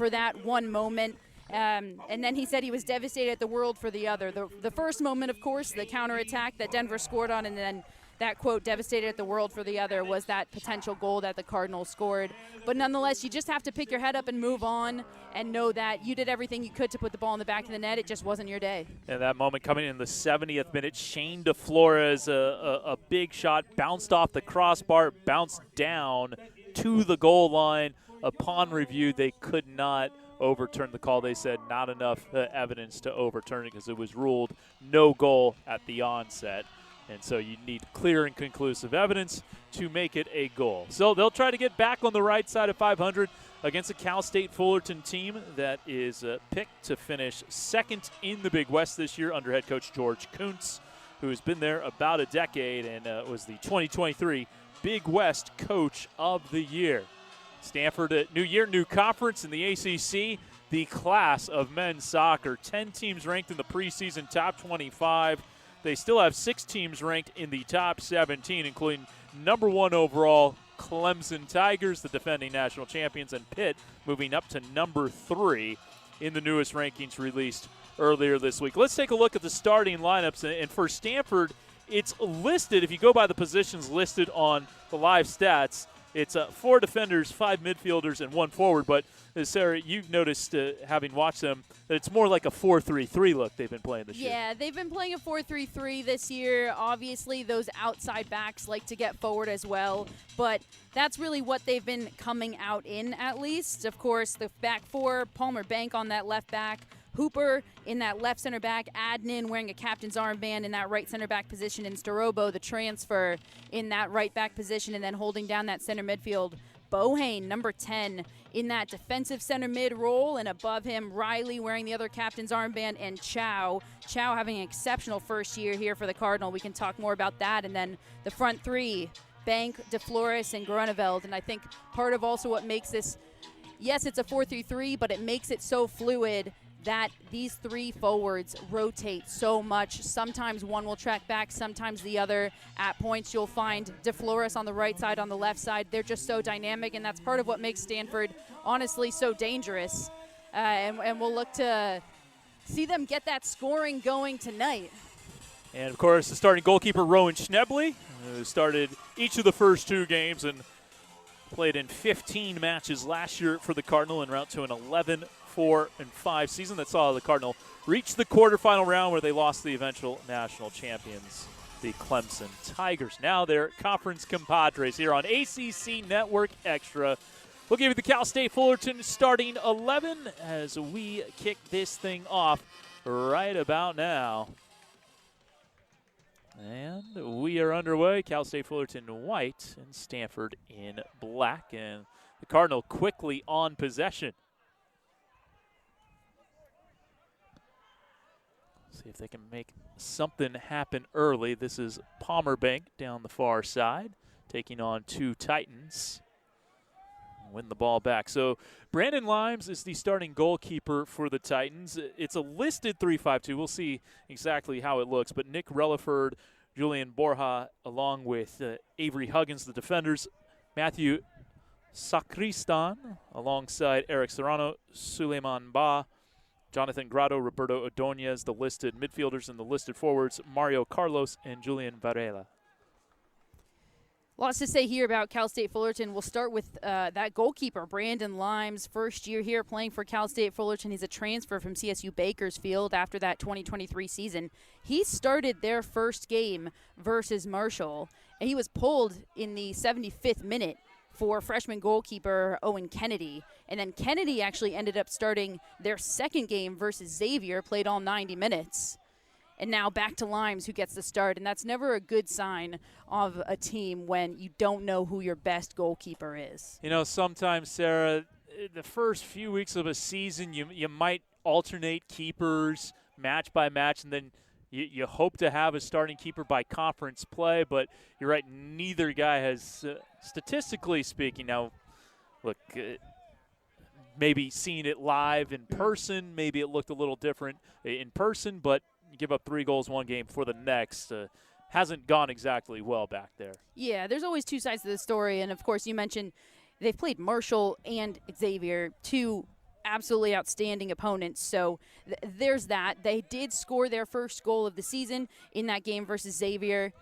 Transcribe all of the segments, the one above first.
for that one moment. And then he said he was devastated at the world for the other. The first moment, of course, the counterattack that Denver scored on, and then that quote, devastated at the world for the other, was that potential goal that the Cardinals scored. But nonetheless, you just have to pick your head up and move on and know that you did everything you could to put the ball in the back of the net. It just wasn't your day. And that moment coming in the 70th minute, Shane Flores, a big shot, bounced off the crossbar, bounced down to the goal line. Upon review, they could not overturn the call. They said not enough evidence to overturn it because it was ruled no goal at the onset. And so you need clear and conclusive evidence to make it a goal. So they'll try to get back on the right side of 500 against a Cal State Fullerton team that is picked to finish second in the Big West this year under head coach George Kuntz, who has been there about a decade and was the 2023 Big West Coach of the Year. Stanford, new year, new conference in the ACC. The class of men's soccer, 10 teams ranked in the preseason top 25. They still have 6 teams ranked in the top 17, including number 1 overall Clemson Tigers, the defending national champions, and Pitt moving up to number 3 in the newest rankings released earlier this week. Let's take a look at the starting lineups. And for Stanford, it's listed, if you go by the positions listed on the live stats, it's 4 defenders, 5 midfielders, and 1 forward. But, Sarah, you've noticed, having watched them, that it's more like a 4-3-3 look they've been playing this year. Yeah, they've been playing a 4-3-3 this year. Obviously, those outside backs like to get forward as well. But that's really what they've been coming out in, at least. Of course, the back 4, Palmer Bank on that left back, Hooper in that left center back, Adnan wearing a captain's armband in that right center back position, and Starobo, the transfer, in that right back position, and then holding down that center midfield. Bohane, number 10, in that defensive center mid role, and above him, Riley wearing the other captain's armband, and Chow having an exceptional first year here for the Cardinal. We can talk more about that. And then the front 3, Bank, DeFlores, and Grunewald. And I think part of also what makes this, yes, it's a 4-3-3, but it makes it so fluid that these 3 forwards rotate so much. Sometimes one will track back, sometimes the other. At points, you'll find DeFlores on the right side, on the left side. They're just so dynamic, and that's part of what makes Stanford, honestly, so dangerous. And we'll look to see them get that scoring going tonight. And, of course, the starting goalkeeper, Rowan Schnebley, who started each of the first 2 games and played in 15 matches last year for the Cardinal en route to an 11-4-5 season that saw the Cardinal reach the quarterfinal round where they lost the eventual national champions, the Clemson Tigers. Now they're conference compadres here on ACC Network Extra. We'll give you the Cal State Fullerton starting 11 as we kick this thing off right about now. And we are underway. Cal State Fullerton in white and Stanford in black. And the Cardinal quickly on possession. See if they can make something happen early. This is Palmer Bank down the far side, taking on 2 Titans. Win the ball back. So Brandon Limes is the starting goalkeeper for the Titans. It's a listed 3-5-2. We'll see exactly how it looks. But Nick Relaford, Julian Borja, along with Avery Huggins, the defenders, Matthew Sacristan, alongside Eric Serrano, Suleiman Ba, Jonathan Grado, Roberto Ordonez, the listed midfielders, and the listed forwards, Mario Carlos and Julian Varela. Lots to say here about Cal State Fullerton. We'll start with that goalkeeper, Brandon Limes, first year here playing for Cal State Fullerton. He's a transfer from CSU Bakersfield after that 2023 season. He started their first game versus Marshall, and he was pulled in the 75th minute for freshman goalkeeper Owen Kennedy. And then Kennedy actually ended up starting their second game versus Xavier, played all 90 minutes. And now back to Limes, who gets the start. And that's never a good sign of a team when you don't know who your best goalkeeper is. You know, sometimes, Sarah, the first few weeks of a season, you might alternate keepers match by match, and then you hope to have a starting keeper by conference play. But you're right, neither guy has, statistically speaking, now, look, maybe seeing it live in person, maybe it looked a little different in person, but you give up 3 goals one game for the next. Hasn't gone exactly well back there. Yeah, there's always 2 sides to the story. And, of course, you mentioned they've played Marshall and Xavier, 2 absolutely outstanding opponents. So there's that. They did score their first goal of the season in that game versus Xavier.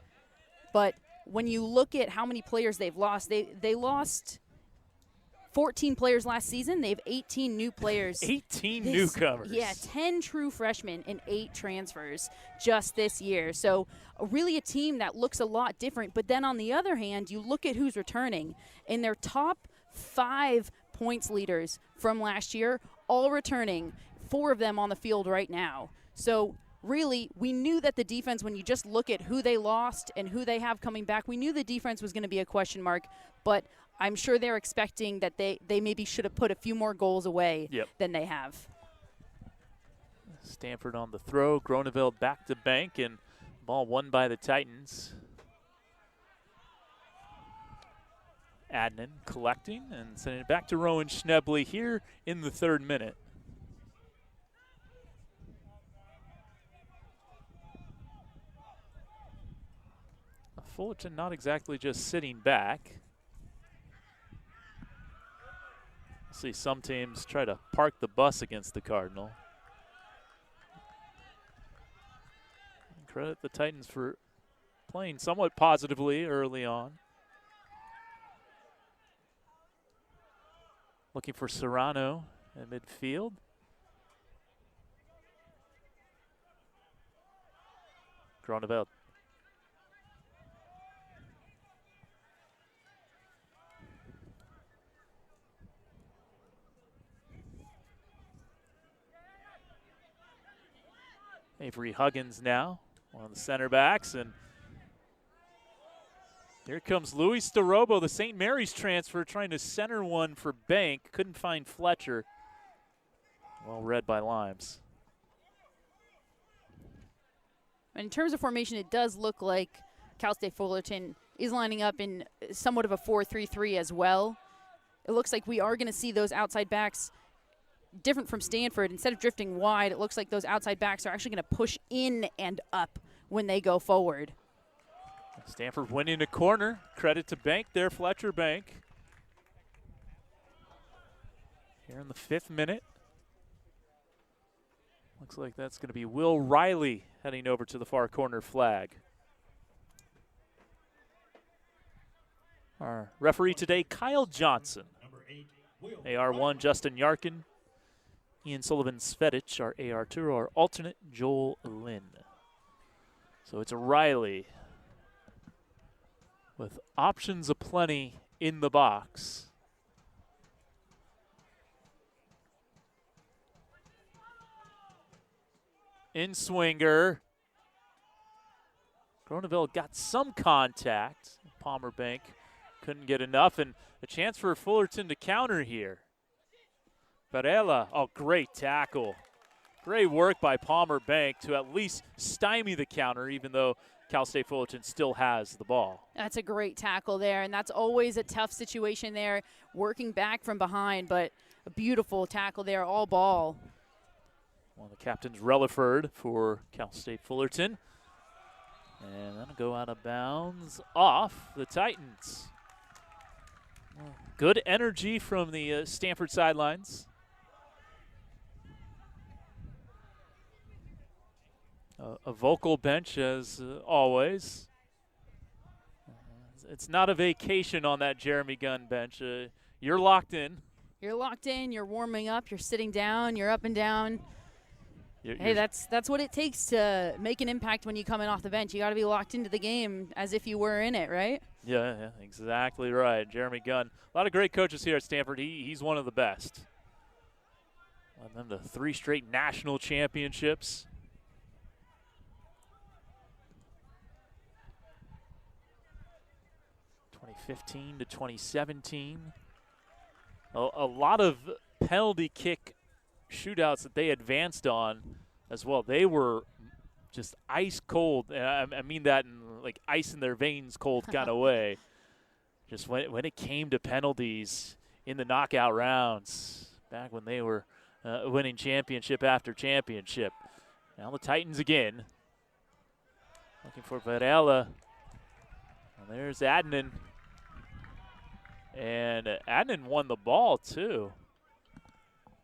But when you look at how many players they've lost, they lost 14 players last season. They have 18 new players. 18 newcomers. Yeah, 10 true freshmen and 8 transfers just this year. So really a team that looks a lot different. But then on the other hand, you look at who's returning, and their top 5 points leaders from last year, all returning, 4 of them on the field right now. So really, we knew that the defense, when you just look at who they lost and who they have coming back, we knew the defense was going to be a question mark, but I'm sure they're expecting that they maybe should have put a few more goals away than they have. Stanford on the throw, Groeneveld back to Bank, and ball won by the Titans. Adnan collecting and sending it back to Rowan Schnebley here in the 3rd minute. Fullerton not exactly just sitting back. See some teams try to park the bus against the Cardinal. And credit the Titans for playing somewhat positively early on. Looking for Serrano at midfield. Groeneveld. Avery Huggins now, one of the center backs, and here comes Luis Starobo, the St. Mary's transfer, trying to center one for Bank. Couldn't find Fletcher. Well read by Limes. In terms of formation, it does look like Cal State Fullerton is lining up in somewhat of a 4-3-3 as well. It looks like we are going to see those outside backs different from Stanford. Instead of drifting wide, it looks like those outside backs are actually going to push in and up when they go forward. Stanford winning a corner. Credit to Bank there, Fletcher Bank. Here in the 5th minute. Looks like that's going to be Will Riley heading over to the far corner flag. Our referee today, Kyle Johnson. AR1, Justin Yarkin. Ian Sullivan-Svedich, our AR2, our alternate, Joel Lynn. So it's Riley with options aplenty in the box. In swinger. Groeneveld got some contact. Palmer Bank couldn't get enough, and a chance for Fullerton to counter here. Varela, oh, great tackle. Great work by Palmer Bank to at least stymie the counter, even though Cal State Fullerton still has the ball. That's a great tackle there, and that's always a tough situation there, working back from behind, but a beautiful tackle there, all ball. One of the captains, Relaford, for Cal State Fullerton. And that'll go out of bounds off the Titans. Good energy from the Stanford sidelines. A vocal bench as always. It's not a vacation on that Jeremy Gunn bench. You're locked in. You're locked in, you're warming up, you're sitting down, you're up and down. Hey, that's what it takes to make an impact when you come in off the bench. You got to be locked into the game as if you were in it, right? Yeah, exactly right. Jeremy Gunn. A lot of great coaches here at Stanford. He's one of the best. Led them to 3 straight national championships. '15 to 2017. A lot of penalty kick shootouts that they advanced on as well. They were just ice cold. And I mean that in like ice in their veins cold kind of way. Just when it came to penalties in the knockout rounds, back when they were winning championship after championship. Now the Titans again. Looking for Varela. And there's Adnan. And Adnan won the ball too.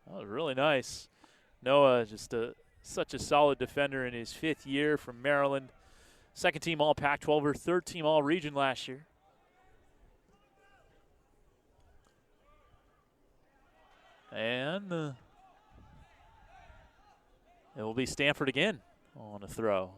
That was really nice. Noah, just such a solid defender in his 5th year from Maryland. 2nd team All Pac-12 or 3rd team All Region last year. And it will be Stanford again on a throw.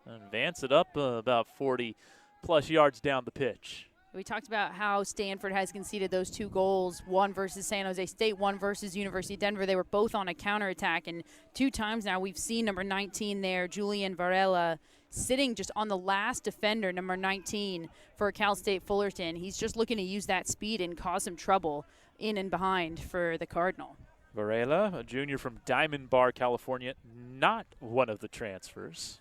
Advance it up about 40-plus yards down the pitch. We talked about how Stanford has conceded those 2 goals, one versus San Jose State, one versus University of Denver. They were both on a counterattack, and 2 times now we've seen number 19 there, Julian Varela, sitting just on the last defender, number 19, for Cal State Fullerton. He's just looking to use that speed and cause some trouble in and behind for the Cardinal. Varela, a junior from Diamond Bar, California, not one of the transfers.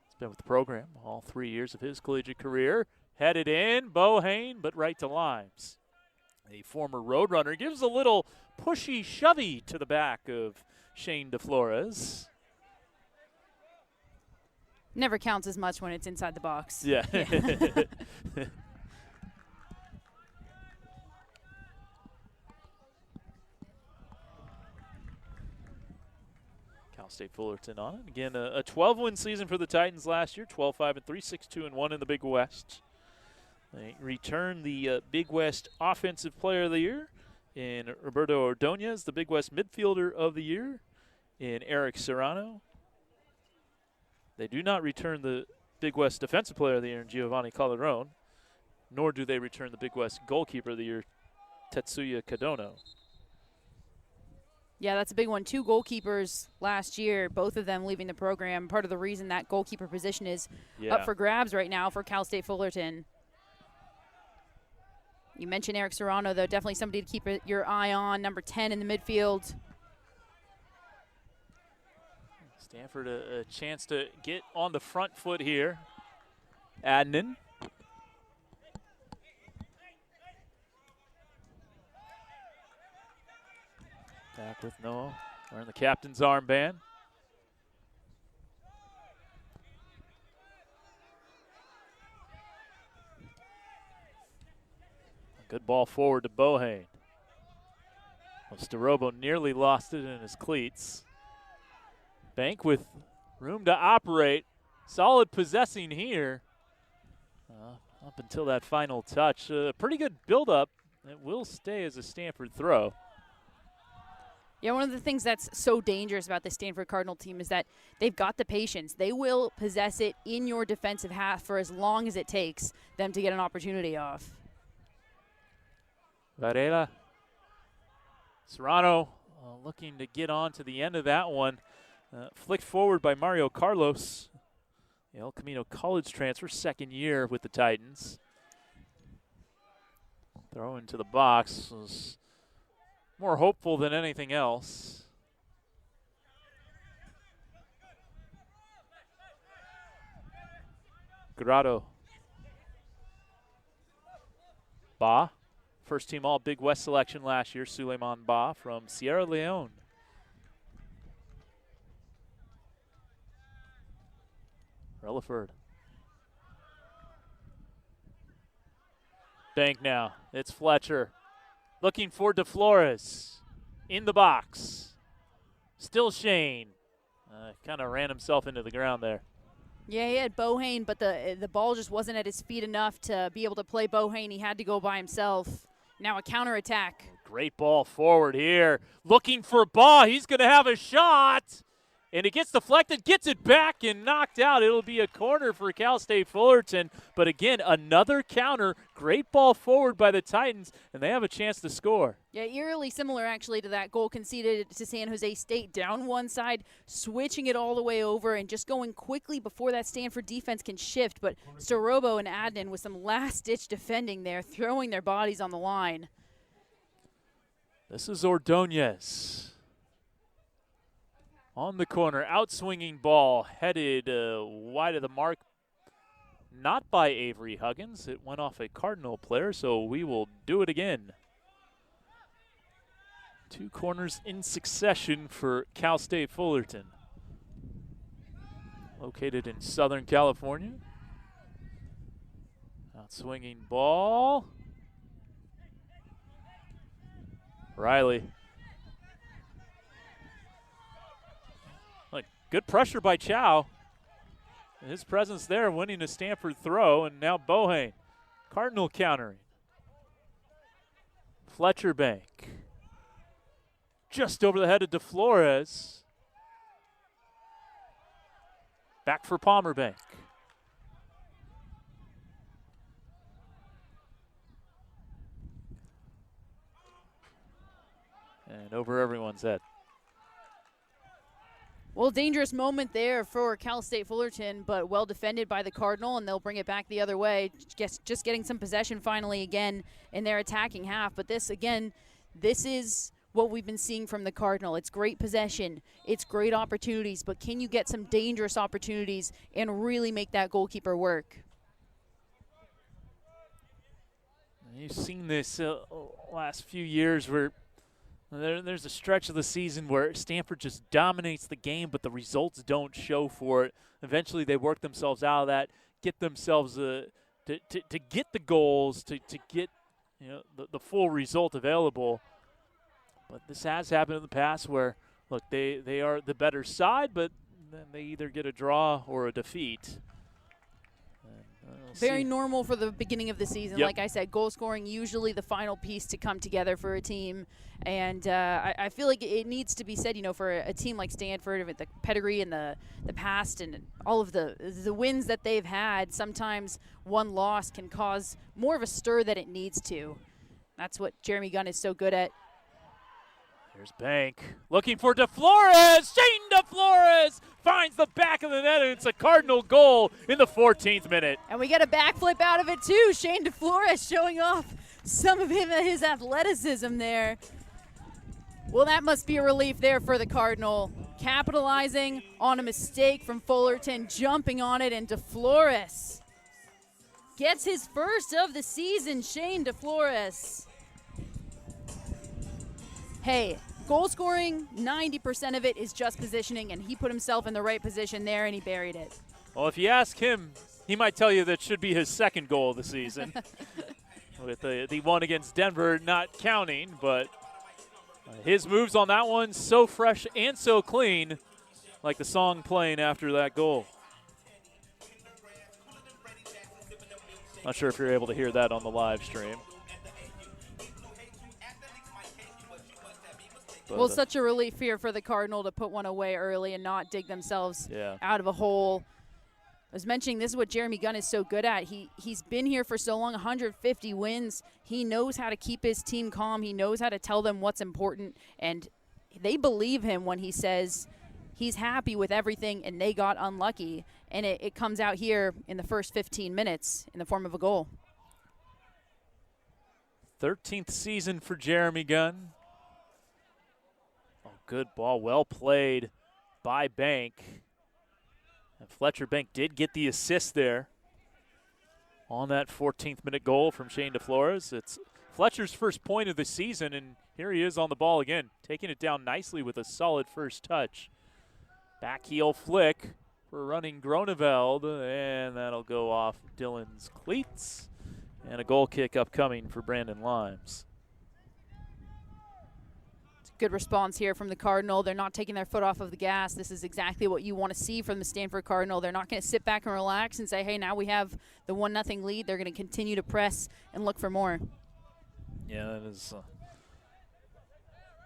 He's been with the program all 3 years of his collegiate career. Headed in, Bohane, but right to Limes. A former Roadrunner gives a little pushy shovey to the back of Shane DeFlores. Never counts as much when it's inside the box. Yeah. Cal State Fullerton on it. Again, a 12-win season for the Titans last year, 12-5-3, 6-2-1 in the Big West. They returned the Big West Offensive Player of the Year in Roberto Ordonez, the Big West Midfielder of the Year in Eric Serrano. They do not return the Big West Defensive Player of the Year in Giovanni Calderon, nor do they return the Big West Goalkeeper of the Year, Tetsuya Kadono. Yeah, that's a big one. 2 goalkeepers last year, both of them leaving the program. Part of the reason that goalkeeper position is up for grabs right now for Cal State Fullerton. You mentioned Eric Serrano, though, definitely somebody to keep your eye on, number 10 in the midfield. Stanford a chance to get on the front foot here. Adnan. Back with Noah, wearing the captain's armband. Good ball forward to Bohane. Starobo nearly lost it in his cleats. Bank with room to operate. Solid possessing here. Up until that final touch. Pretty good build-up. It will stay as a Stanford throw. Yeah, one of the things that's so dangerous about the Stanford Cardinal team is that they've got the patience. They will possess it in your defensive half for as long as it takes them to get an opportunity off. Varela. Serrano looking to get on to the end of that one. Flicked forward by Mario Carlos. The El Camino College transfer, 2nd year with the Titans. Throw into the box was more hopeful than anything else. Grado. Ba. 1st team All Big West selection last year, Suleiman Ba from Sierra Leone. Relaford. Bank now. It's Fletcher. Looking for DeFlores. In the box. Still Shane. Kind of ran himself into the ground there. Yeah, he had Bohane, but the ball just wasn't at his feet enough to be able to play Bohane. He had to go by himself. Now a counterattack. Great ball forward here. Looking for Ba. He's going to have a shot. And it gets deflected, gets it back, and knocked out. It'll be a corner for Cal State Fullerton. But again, another counter. Great ball forward by the Titans, and they have a chance to score. Yeah, eerily similar actually to that goal conceded to San Jose State. Down one side, switching it all the way over, and just going quickly before that Stanford defense can shift. But Starobo and Adnan with some last-ditch defending there, throwing their bodies on the line. This is Ordonez. On the corner, outswinging ball, headed wide of the mark. Not by Avery Huggins. It went off a Cardinal player, so we will do it again. 2 corners in succession for Cal State Fullerton. Located in Southern California. Outswinging ball. Riley. Good pressure by Chow. His presence there, winning a Stanford throw, and now Bohane. Cardinal countering. Fletcher Bank. Just over the head of Flores. Back for Palmer Bank. And over everyone's head. Well, dangerous moment there for Cal State Fullerton, but well defended by the Cardinal, and they'll bring it back the other way. Just getting some possession finally again in their attacking half. But this, again, this is what we've been seeing from the Cardinal. It's great possession. It's great opportunities, but can you get some dangerous opportunities and really make that goalkeeper work? You've seen this last few years where there's a stretch of the season where Stanford just dominates the game, but the results don't show for it. Eventually, they work themselves out of that, get themselves to get the goals, to get the full result available. But this has happened in the past where, look, they are the better side, but then they either get a draw or a defeat. Very normal for the beginning of the season. Yep. Like I said, goal scoring usually the final piece to come together for a team. And I feel like it needs to be said, for a team like Stanford, with the pedigree and the past and all of the wins that they've had, sometimes one loss can cause more of a stir than it needs to. That's what Jeremy Gunn is so good at. There's Bank looking for DeFlores. Shane DeFlores finds the back of the net, and it's a Cardinal goal in the 14th minute. And we get a backflip out of it too. Shane DeFlores showing off some of his athleticism there. Well, that must be a relief there for the Cardinal. Capitalizing on a mistake from Fullerton, jumping on it, and DeFlores gets his first of the season. Shane DeFlores. Hey, goal scoring, 90% of it is just positioning, and he put himself in the right position there, and he buried it. Well, if you ask him, he might tell you that should be his second goal of the season, with the one against Denver not counting. But his moves on that one, so fresh and so clean, like the song playing after that goal. Not sure if you're able to hear that on the live stream. Well, such a relief here for the Cardinal to put one away early and not dig themselves out of a hole. I was mentioning this is what Jeremy Gunn is so good at. He's been here for so long, 150 wins. He knows how to keep his team calm. He knows how to tell them what's important, and they believe him when he says he's happy with everything and they got unlucky, and it comes out here in the first 15 minutes in the form of a goal. 13th season for Jeremy Gunn. Good ball, well played by Bank. And Fletcher Bank did get the assist there on that 14th minute goal from Shane DeFlores. It's Fletcher's first point of the season, and here he is on the ball again, taking it down nicely with a solid first touch. Back heel flick for running Groneveld, and that'll go off Dylan's cleats. And a goal kick upcoming for Brandon Limes. Good response here from the Cardinal. They're not taking their foot off of the gas. This is exactly what you want to see from the Stanford Cardinal. They're not going to sit back and relax and say, hey, now we have the 1-0 lead. They're going to continue to press and look for more. Yeah, that is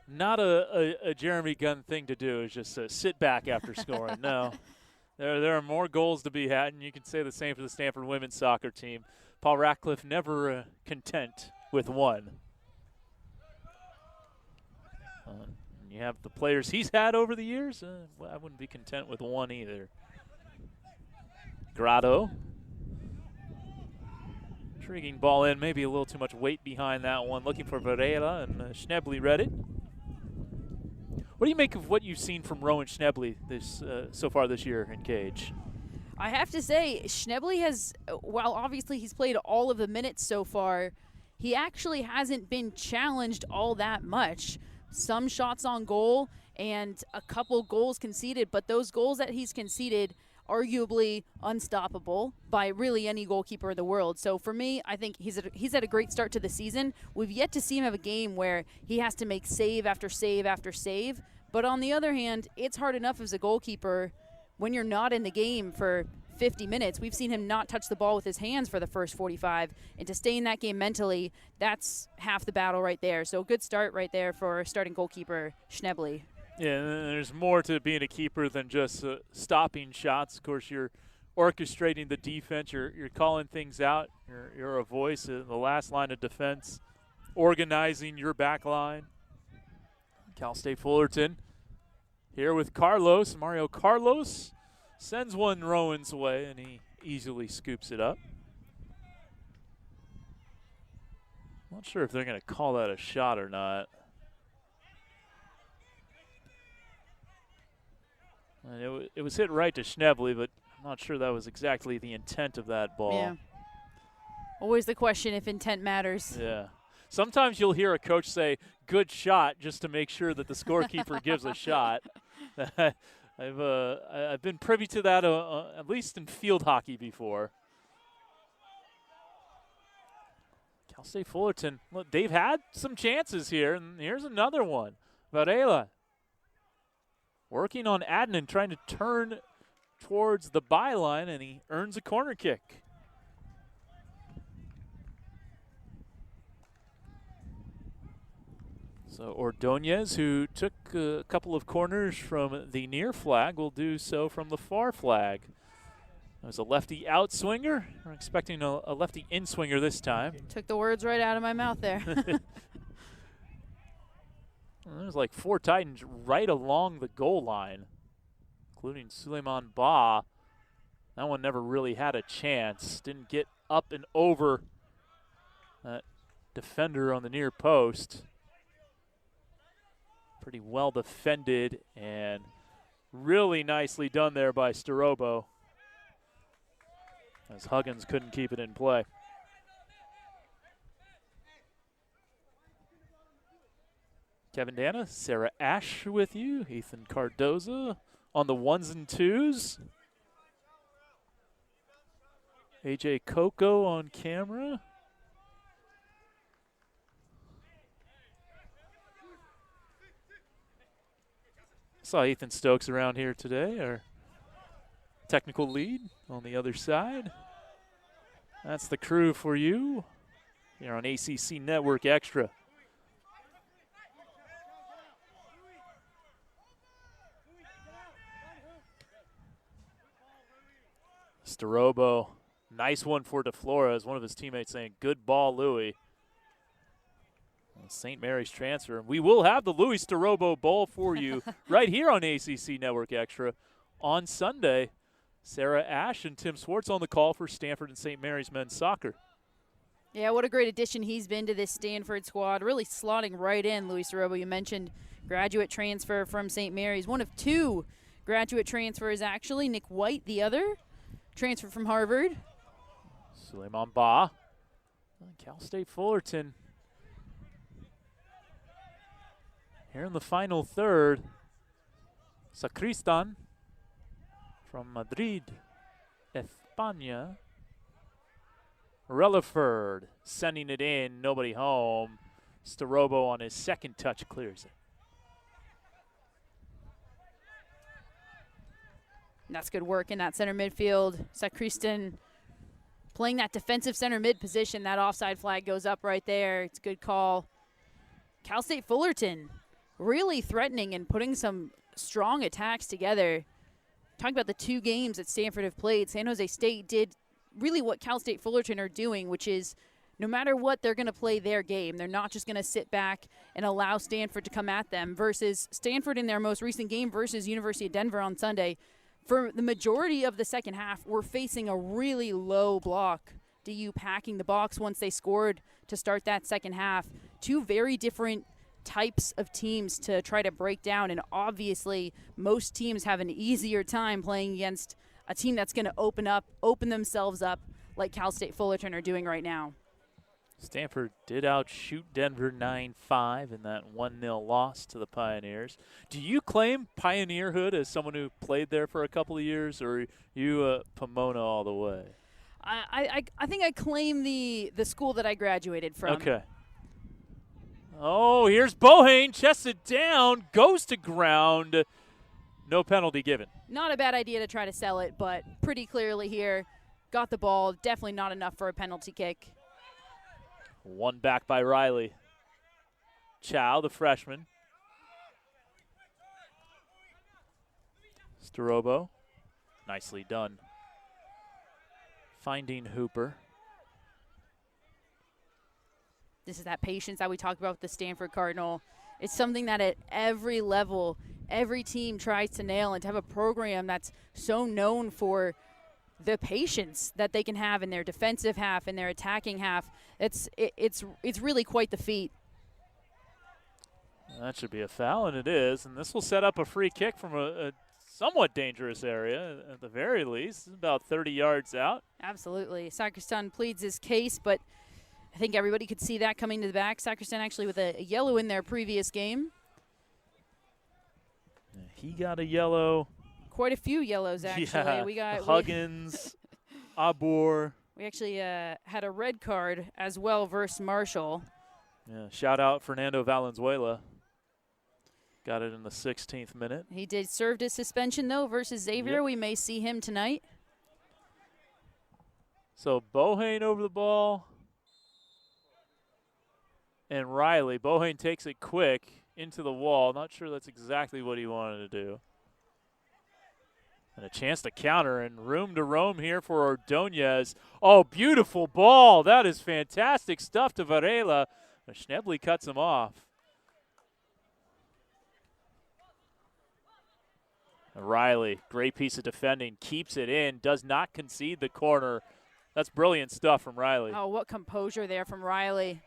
not a Jeremy Gunn thing to do, is just sit back after scoring. No, there are more goals to be had, and you can say the same for the Stanford women's soccer team. Paul Ratcliffe never content with one. You have the players he's had over the years. Well, I wouldn't be content with one either. Grotto. Intriguing ball in. Maybe a little too much weight behind that one. Looking for Varela, and Schnebley read it. What do you make of what you've seen from Rowan Schnebley so far this year in Cage? I have to say, Schnebley has, while obviously he's played all of the minutes so far, he actually hasn't been challenged all that much. Some shots on goal and a couple goals conceded, but those goals that he's conceded arguably unstoppable by really any goalkeeper in the world. So for me, I think he's had a great start to the season. We've yet to see him have a game where he has to make save after save after save, But on the other hand, it's hard enough as a goalkeeper when you're not in the game for 50 minutes. We've seen him not touch the ball with his hands for the first 45, and to stay in that game mentally, that's half the battle right there. So good start right there for starting goalkeeper Schnebly. Yeah, and there's more to being a keeper than just stopping shots. Of course, you're orchestrating the defense. You're calling things out. You're a voice in the last line of defense, organizing your back line. Cal State Fullerton here with Carlos. Mario Carlos sends one Rowan's way, and he easily scoops it up. Not sure if they're going to call that a shot or not. And it was hit right to Schnebly, but I'm not sure that was exactly the intent of that ball. Yeah. Always the question if intent matters. Yeah. Sometimes you'll hear a coach say, good shot, just to make sure that the scorekeeper gives a shot. I've been privy to that at least in field hockey before. Cal State Fullerton, look, they've had some chances here, and here's another one. Varela working on Adnan, trying to turn towards the byline, and he earns a corner kick. So Ordonez, who took a couple of corners from the near flag, will do so from the far flag. There's a lefty out swinger. We're expecting a lefty in swinger this time. Took the words right out of my mouth there. There's like 4 Titans right along the goal line, including Suleiman Ba. That one never really had a chance. Didn't get up and over that defender on the near post. Pretty well defended and really nicely done there by Starobo, as Huggins couldn't keep it in play. Kevin Dana, Sarah Ash with you, Ethan Cardoza on the 1s and 2s. AJ Coco on camera. Saw Ethan Stokes around here today, our technical lead on the other side. That's the crew for you here on ACC Network Extra. Starobo, nice one for De Flores. One of his teammates saying, good ball, Louis. St. Mary's transfer. We will have the Louis Starobo Bowl for you right here on ACC Network Extra on Sunday. Sarah Ash and Tim Swartz on the call for Stanford and St. Mary's men's soccer. Yeah, what a great addition he's been to this Stanford squad. Really slotting right in, Louis Starobo. You mentioned graduate transfer from St. Mary's. One of 2 graduate transfers, actually. Nick White, the other, transfer from Harvard. Suleiman Ba. Cal State Fullerton. Here in the final third, Sacristan from Madrid, España. Relaford sending it in, nobody home. Starobo on his second touch clears it. That's good work in that center midfield. Sacristan playing that defensive center mid position. That offside flag goes up right there. It's a good call. Cal State Fullerton really threatening and putting some strong attacks together. Talking about the 2 games that Stanford have played, San Jose State did really what Cal State Fullerton are doing, which is no matter what, they're going to play their game. They're not just going to sit back and allow Stanford to come at them, versus Stanford in their most recent game versus University of Denver on Sunday. For the majority of the second half, we're facing a really low block. DU packing the box once they scored to start that second half. 2 very different types of teams to try to break down, and obviously most teams have an easier time playing against a team that's going to open themselves up like Cal State Fullerton are doing right now. Stanford did outshoot Denver 9-5 in that 1-0 loss to the Pioneers. Do you claim pioneerhood as someone who played there for a couple of years, or are you Pomona all the way? I think I claim the school that I graduated from. Okay. Oh, here's Bohane, chested down, goes to ground. No penalty given. Not a bad idea to try to sell it, but pretty clearly here, got the ball. Definitely not enough for a penalty kick. One back by Riley. Chow, the freshman. Starobo, nicely done. Finding Hooper. This is that patience that we talked about with the Stanford Cardinal. It's something that at every level, every team tries to nail, and to have a program that's so known for the patience that they can have in their defensive half and their attacking half, it's really quite the feat. That should be a foul, and it is. And this will set up a free kick from a somewhat dangerous area, at the very least. It's about 30 yards out. Absolutely. Sacristan pleads his case, but I think everybody could see that coming to the back. Sacristan actually with a yellow in their previous game. He got a yellow. Quite a few yellows, actually. Yeah, we got Huggins, Abor. We actually had a red card as well versus Marshall. Yeah, shout out Fernando Valenzuela. Got it in the 16th minute. He did serve his suspension, though, versus Xavier. Yep. We may see him tonight. So Bohane over the ball. And Riley. Bohane takes it quick into the wall. Not sure that's exactly what he wanted to do. And a chance to counter and room to roam here for Ordonez. Oh, beautiful ball. That is fantastic stuff to Varela. Schnebly cuts him off. Riley, great piece of defending, keeps it in, does not concede the corner. That's brilliant stuff from Riley. Oh, what composure there from Riley.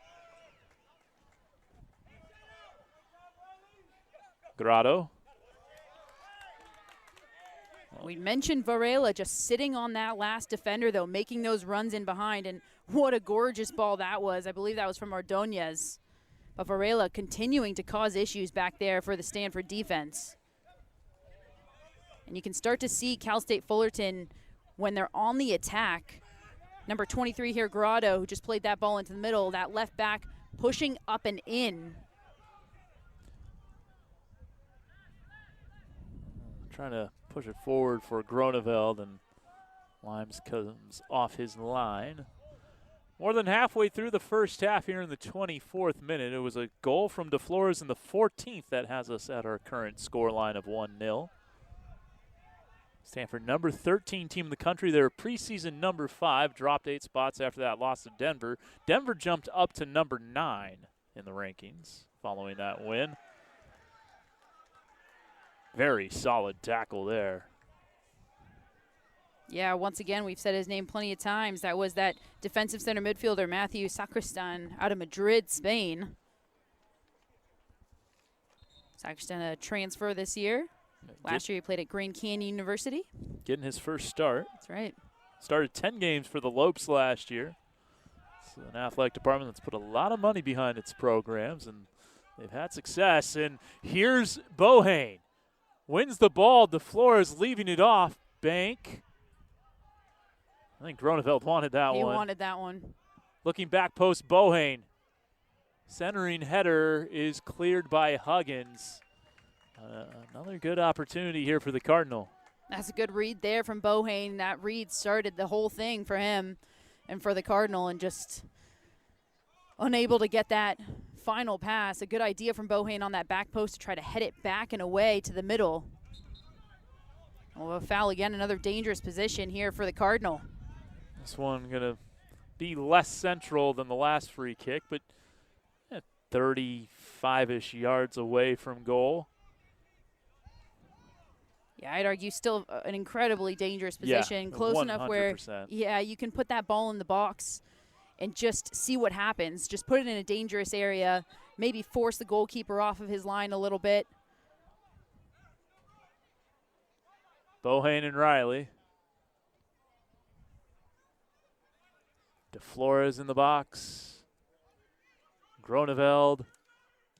Grotto. We mentioned Varela just sitting on that last defender, though, making those runs in behind, and what a gorgeous ball that was. I believe that was from Ordonez. But Varela continuing to cause issues back there for the Stanford defense. And you can start to see Cal State Fullerton when they're on the attack. Number 23 here, Grotto, who just played that ball into the middle, that left back pushing up and in. Trying to push it forward for Groneveld, and Limes comes off his line. More than halfway through the first half here in the 24th minute. It was a goal from Flores in the 14th that has us at our current score line of 1-0. Stanford, number 13 team in the country. They were preseason number 5, dropped 8 spots after that loss to Denver. Denver jumped up to number 9 in the rankings following that win. Very solid tackle there. Yeah, once again, we've said his name plenty of times. That was that defensive center midfielder, Matthew Sacristan, out of Madrid, Spain. Sacristan, a transfer this year. Last year he played at Grand Canyon University. Getting his first start. That's right. Started 10 games for the Lopes last year. It's an athletic department that's put a lot of money behind its programs, and they've had success. And here's Bohane. Wins the ball. Flores leaving it off. Bank. I think Groneveld wanted that one. He wanted that one. Looking back post, Bohane. Centering header is cleared by Huggins. Another good opportunity here for the Cardinal. That's a good read there from Bohane. That read started the whole thing for him and for the Cardinal, and just unable to get that final pass. A good idea from Bohane on that back post to try to head it back and away to the middle. Oh, a foul again, another dangerous position here for the Cardinal. This one going to be less central than the last free kick, but 35-ish yards away from goal. Yeah, I'd argue still an incredibly dangerous position. Yeah, close 100%. enough where, yeah, you can put that ball in the box and just see what happens. Just put it in a dangerous area, maybe force the goalkeeper off of his line a little bit. Bohane and Riley. Flores in the box. Groneveld.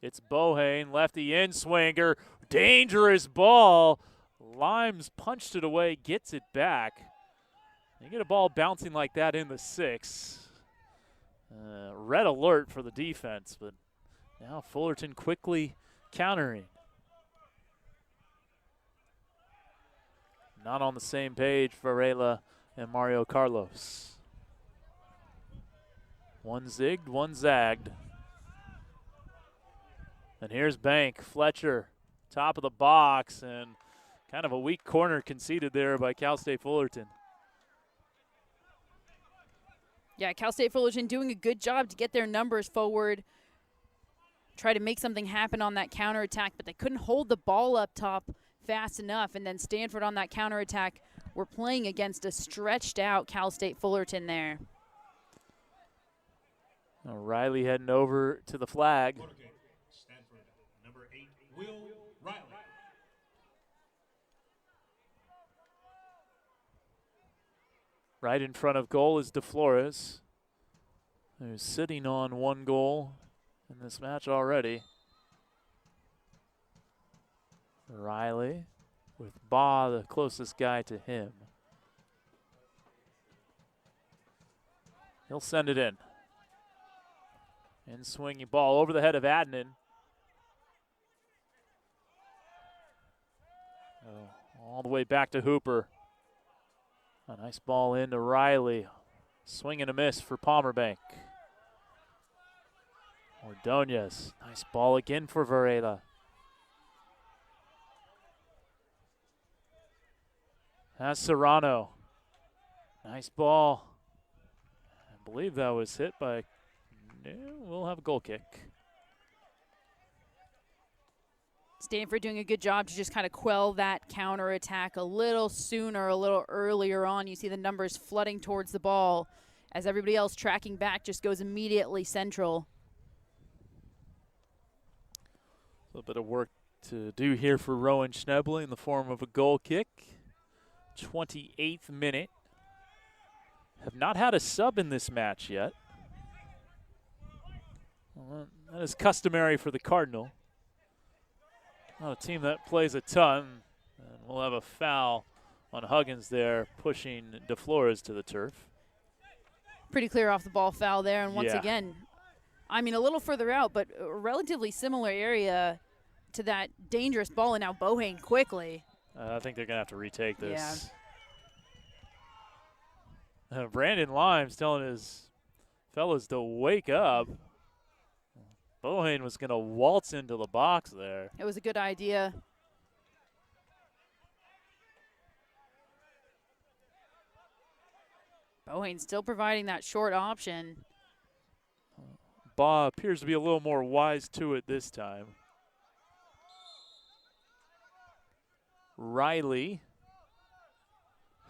It's Bohane, lefty in swinger. Dangerous ball. Limes punched it away, gets it back. You get a ball bouncing like that in the 6. Red alert for the defense, but Now Fullerton quickly countering. Not on the same page, Varela and Mario Carlos. One zigged, one zagged. And here's Bank, Fletcher, top of the box, and kind of a weak corner conceded there by Cal State Fullerton. Yeah, Cal State Fullerton doing a good job to get their numbers forward, try to make something happen on that counterattack, but they couldn't hold the ball up top fast enough. And then Stanford on that counterattack, we're playing against a stretched out Cal State Fullerton there. Riley heading over to the flag. Stanford, number 8, Will Riley. Right in front of goal is Flores, who's sitting on 1 goal in this match already. Riley with Baugh, the closest guy to him. He'll send it in. In swinging ball over the head of Adnan. All the way back to Hooper. A nice ball into Riley. Swing and a miss for Palmer Bank. Ordonez. Nice ball again for Varela. That's Serrano. Nice ball. I believe that was hit by... Yeah, we'll have a goal kick. Stanford doing a good job to just kind of quell that counterattack a little sooner, a little earlier on. You see the numbers flooding towards the ball as everybody else tracking back just goes immediately central. A little bit of work to do here for Rowan Schneble in the form of a goal kick. 28th minute. Have not had a sub in this match yet. Well, that is customary for the Cardinal. Not a team that plays a ton. And we'll have a foul on Huggins there, pushing DeFlores to the turf. Pretty clear off the ball foul there. And once Yeah. again, I mean, a little further out, but a relatively similar area to that dangerous ball. And now Bohane quickly. I think they're going to have to retake this. Yeah. Brandon Limes telling his fellas to wake up. Bohane was going to waltz into the box there. It was a good idea. Bohane still providing that short option. Baugh appears to be a little more wise to it this time. Riley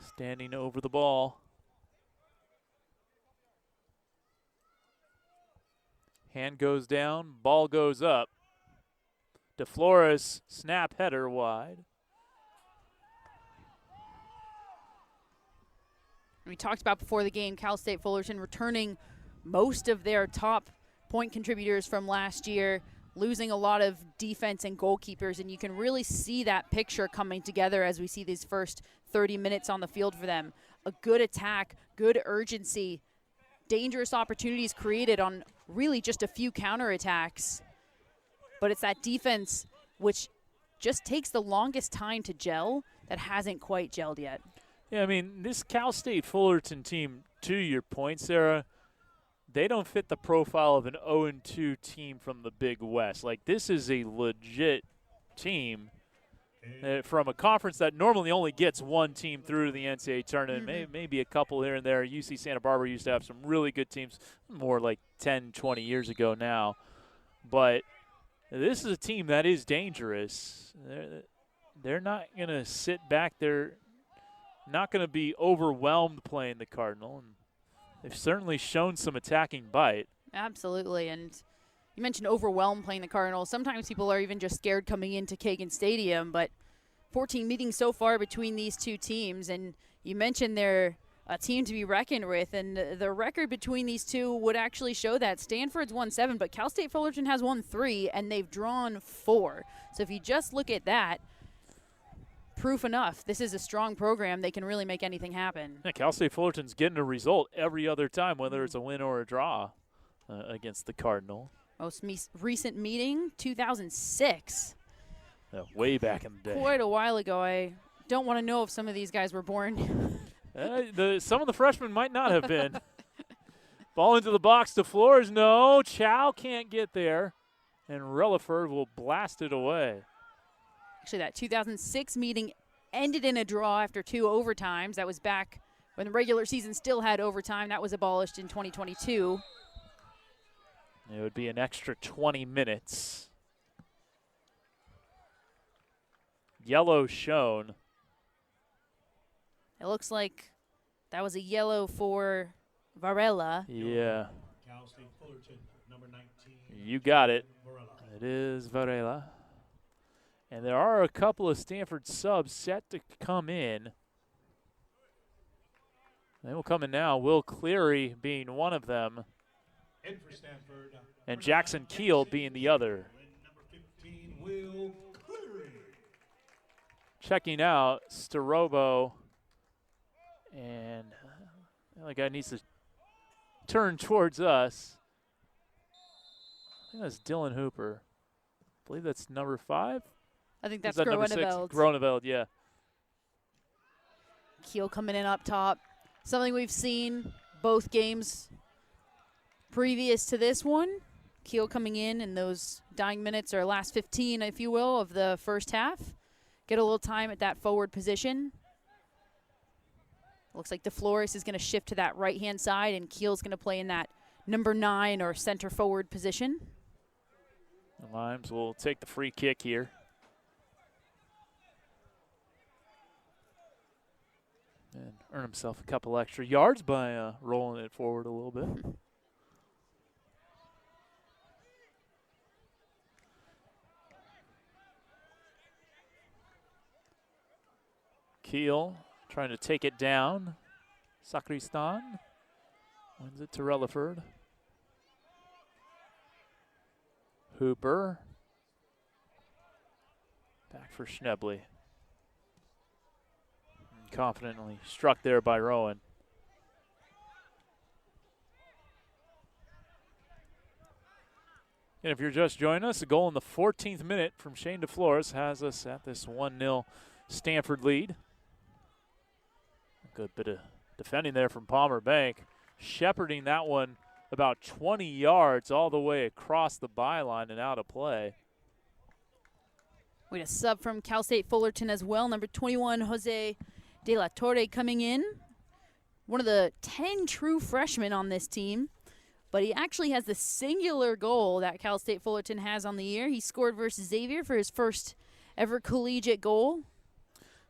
standing over the ball. Hand goes down, ball goes up. DeFlores snap header wide. We talked about before the game, Cal State Fullerton returning most of their top point contributors from last year, losing a lot of defense and goalkeepers, and you can really see that picture coming together as we see these first 30 minutes on the field for them. A good attack, good urgency, dangerous opportunities created on really just a few counterattacks. But it's that defense which just takes the longest time to gel that hasn't quite gelled yet. Yeah, I mean, this Cal State Fullerton team, to your point, Sarah, they don't fit the profile of an 0-2 team from the Big West. Like, this is a legit team from a conference that normally only gets one team through to the NCAA tournament, maybe a couple here and there. UC Santa Barbara used to have some really good teams more like 10, 20 years ago now. But this is a team that is dangerous. They're not going to sit back. They're not going to be overwhelmed playing the Cardinal. And they've certainly shown some attacking bite. Absolutely. And you mentioned overwhelmed playing the Cardinals. Sometimes people are even just scared coming into Kagan Stadium, but 14 meetings so far between these two teams. And you mentioned they're a team to be reckoned with, and the record between these two would actually show that. Stanford's won 7, but Cal State Fullerton has won 3, and they've drawn 4. So if you just look at that, proof enough. This is a strong program. They can really make anything happen. Yeah, Cal State Fullerton's getting a result every other time, whether it's a win or a draw against the Cardinal. Most recent meeting, 2006. Way back in the day. Quite a while ago. I don't want to know if some of these guys were born. Some of the freshmen might not have been. Ball into the box to Flores. No, Chow can't get there. And Relaford will blast it away. Actually, that 2006 meeting ended in a draw after 2 overtimes. That was back when the regular season still had overtime. That was abolished in 2022. It would be an extra 20 minutes. Yellow shown. It looks like that was a yellow for Varela. Yeah. Cal State Fullerton, number 19. You got it. Varela. It is Varela. And there are a couple of Stanford subs set to come in. They will come in now. Will Cleary being one of them. In for Stanford. And Jackson Keel being the other. Number 15, Will Cleary. Checking out Starobo. And the guy needs to turn towards us. I think that's Dylan Hooper. I believe that's number 5. I think that's Is that number 6? Groeneveld. Groeneveld, yeah. Keel coming in up top. Something we've seen both games previous to this one. Keel coming in those dying minutes, or last 15, if you will, of the first half. Get a little time at that forward position. Looks like Flores is going to shift to that right-hand side, and Keel's going to play in that number 9 or center forward position. Limes will take the free kick here. And earn himself a couple extra yards by rolling it forward a little bit. Keel trying to take it down. Sacristan wins it to Relaford. Hooper. Back for Schnebley. Confidently struck there by Rowan. And if you're just joining us, a goal in the 14th minute from Shane DeFlores has us at this 1-0 Stanford lead. A good bit of defending there from Palmer Bank, shepherding that one about 20 yards all the way across the byline and out of play. We had a sub from Cal State Fullerton as well, number 21, Jose De La Torre coming in. One of the 10 true freshmen on this team, but he actually has the singular goal that Cal State Fullerton has on the year. He scored versus Xavier for his first ever collegiate goal.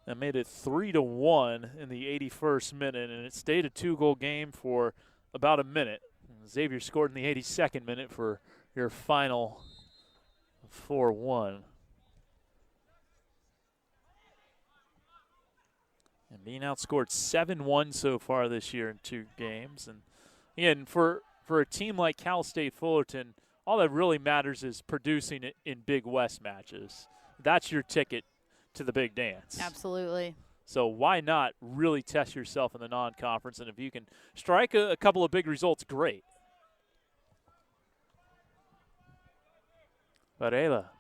That made it 3-1 in the 81st minute, and it stayed a 2-goal game for about a minute. Xavier scored in the 82nd minute for your final 4-1. And being outscored 7-1 so far this year in 2 games. And again, for a team like Cal State Fullerton, all that really matters is producing it in Big West matches. That's your ticket to the big dance. Absolutely. So why not really test yourself in the non-conference? And if you can strike a couple of big results, great. Varela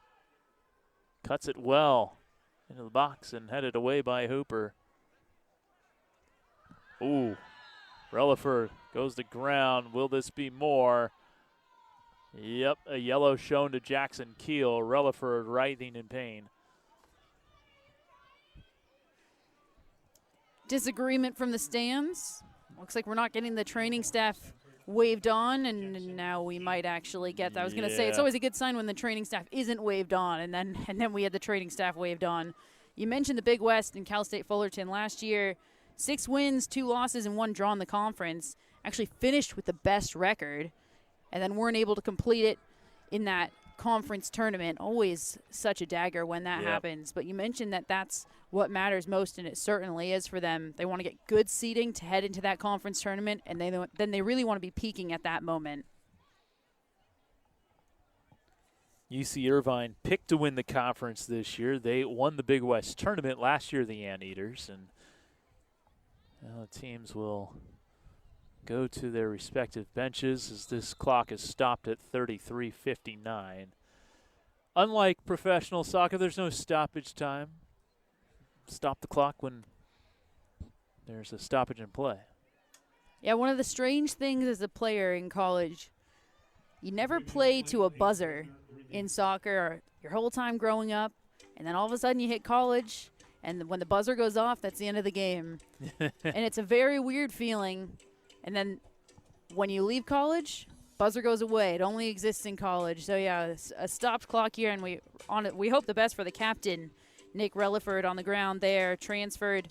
cuts it well into the box and headed away by Hooper. Ooh, Relaford goes to ground. Will this be more? Yep, a yellow shown to Jackson Keel. Relaford writhing in pain. Disagreement from the stands. Looks like we're not getting the training staff waved on, and now we might actually get that. I was going to say, it's always a good sign when the training staff isn't waved on, and then we had the training staff waved on. You mentioned the Big West and Cal State Fullerton last year. 6 wins, 2 losses, and 1 draw in the conference. Actually finished with the best record, and then weren't able to complete it in that conference tournament. Always such a dagger when that happens. But you mentioned that that's what matters most, and it certainly is for them. They want to get good seeding to head into that conference tournament, and then they really want to be peaking at that moment. UC Irvine picked to win the conference this year. They won the Big West tournament last year, the Anteaters, and the teams will go to their respective benches as this clock is stopped at 33:59. Unlike professional soccer, there's no stoppage time. Stop the clock when there's a stoppage in play. Yeah, one of the strange things as a player in college, you never play to a buzzer in soccer your whole time growing up, and then all of a sudden you hit college, and when the buzzer goes off, that's the end of the game. And it's a very weird feeling. And then when you leave college, buzzer goes away. It only exists in college. So, yeah, a stopped clock here, and we hope the best for the captain, Nick Relaford, on the ground there, transferred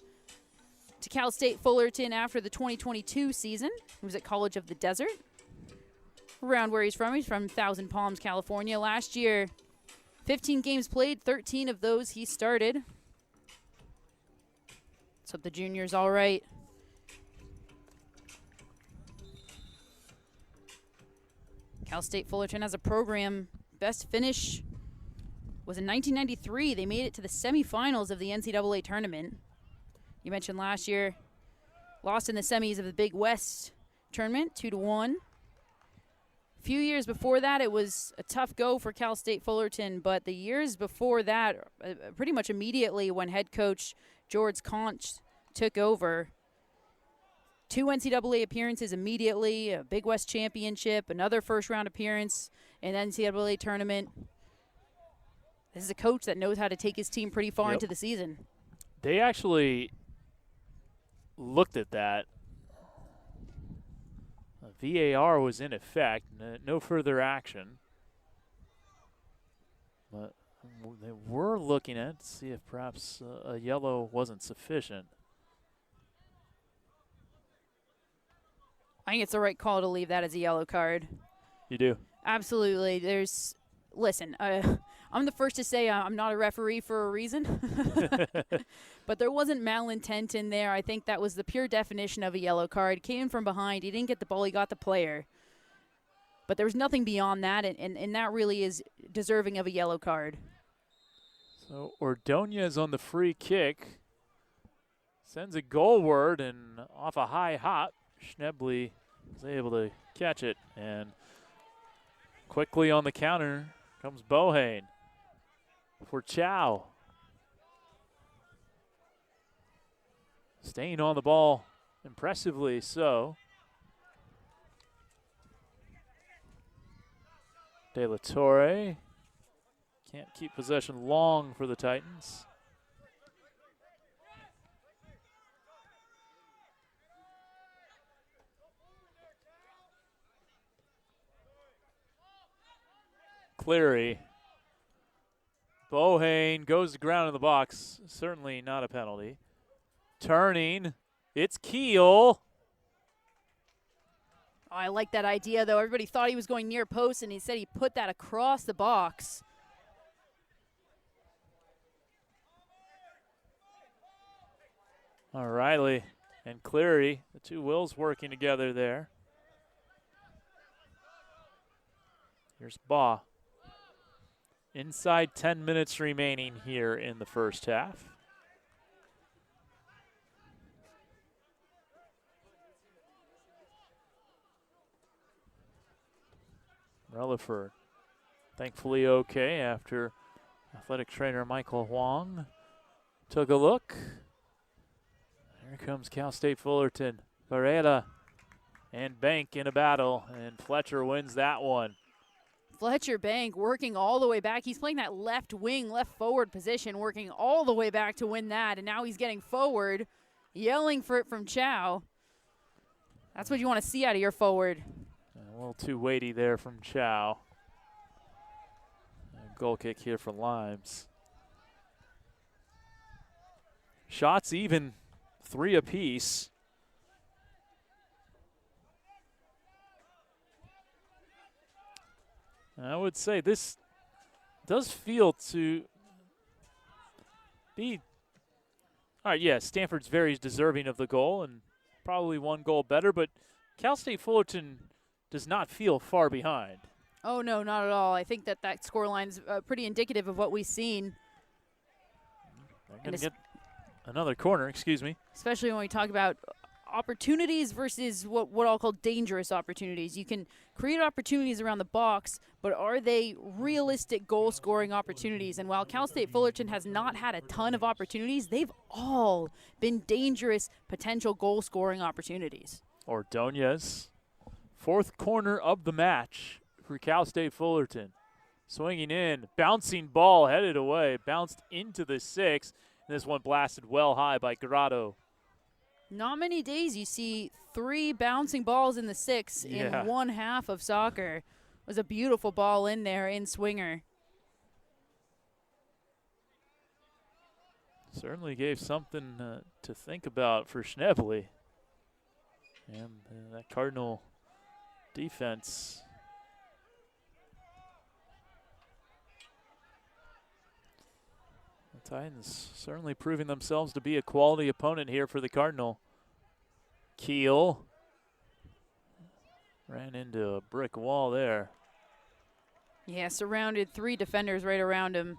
to Cal State Fullerton after the 2022 season. He was at College of the Desert, around where he's from. He's from Thousand Palms, California. Last year, 15 games played, 13 of those he started. Let's hope the junior's all right. Cal State Fullerton has a program. Best finish was in 1993. They made it to the semifinals of the NCAA tournament. You mentioned last year, lost in the semis of the Big West tournament, 2-1. A few years before that, it was a tough go for Cal State Fullerton, but the years before that, pretty much immediately when head coach George Conch took over, 2 NCAA appearances immediately, a Big West championship, another first-round appearance in the NCAA tournament. This is a coach that knows how to take his team pretty far into the season. They actually looked at that. VAR was in effect, no further action. But they were looking at to see if perhaps a yellow wasn't sufficient. I think it's the right call to leave that as a yellow card. You do? Absolutely. Listen, I'm the first to say I'm not a referee for a reason. But there wasn't malintent in there. I think that was the pure definition of a yellow card. Came from behind. He didn't get the ball. He got the player. But there was nothing beyond that, and that really is deserving of a yellow card. So Ordonez on the free kick. Sends a goalward, and off a high hop, Schnebley was able to catch it. And quickly on the counter comes Bohane for Chow. Staying on the ball impressively so. De La Torre can't keep possession long for the Titans. Cleary. Bohane goes to ground in the box. Certainly not a penalty. Turning. It's Keel. Oh, I like that idea, though. Everybody thought he was going near post, and he said he put that across the box. O'Reilly and Cleary, the two wills working together there. Here's Baugh. Inside 10 minutes remaining here in the first half. Relaford, thankfully okay after athletic trainer Michael Huang took a look. Here comes Cal State Fullerton. Varela and Bank in a battle, and Fletcher wins that one. Fletcher Bank working all the way back. He's playing that left wing, left forward position, working all the way back to win that, and now he's getting forward, yelling for it from Chow. That's what you want to see out of your forward. A little too weighty there from Chow. A goal kick here for Limes. Shots even, 3 apiece. I would say this does feel to be, all right, yeah, Stanford's very deserving of the goal and probably one goal better, but Cal State Fullerton does not feel far behind. Oh, no, not at all. I think that scoreline's pretty indicative of what we've seen. They're going to get another corner, excuse me. Especially when we talk about opportunities versus what I'll call dangerous opportunities. You can create opportunities around the box, but are they realistic goal-scoring opportunities? And while Cal State Fullerton has not had a ton of opportunities, they've all been dangerous potential goal-scoring opportunities. Ordonez, fourth corner of the match for Cal State Fullerton. Swinging in, bouncing ball headed away, bounced into the 6. And this one blasted well high by Grado. Not many days you see 3 bouncing balls in the 6 in one half of soccer. It was a beautiful ball in there in swinger. Certainly gave something to think about for Schnebly. And that Cardinal defense. The Titans certainly proving themselves to be a quality opponent here for the Cardinal. Keel ran into a brick wall there. Yeah, surrounded 3 defenders right around him.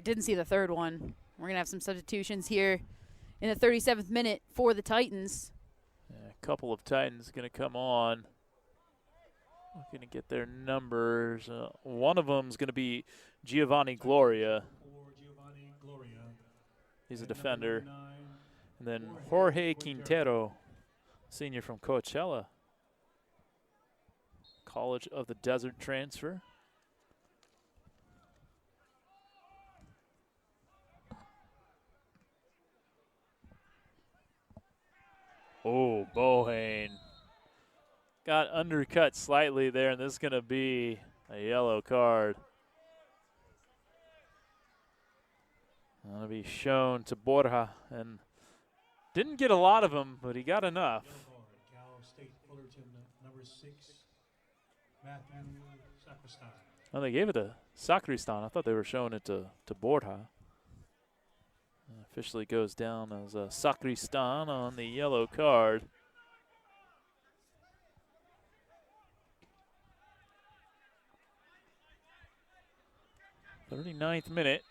Didn't see the third one. We're going to have some substitutions here in the 37th minute for the Titans. Yeah, a couple of Titans going to come on. Looking to get their numbers. One of them is going to be Giovanni Gloria. He's a defender. And then Jorge Quintero, senior from Coachella. College of the Desert transfer. Oh, Bohane. Got undercut slightly there, and this is going to be a yellow card. Going to be shown to Borja, and didn't get a lot of them, but he got enough. Cal State Fullerton, number 6, Matthew Sacristan. Oh, they gave it to Sacristan. I thought they were showing it to Borja. Officially goes down as a Sacristan on the yellow card. "39th minute.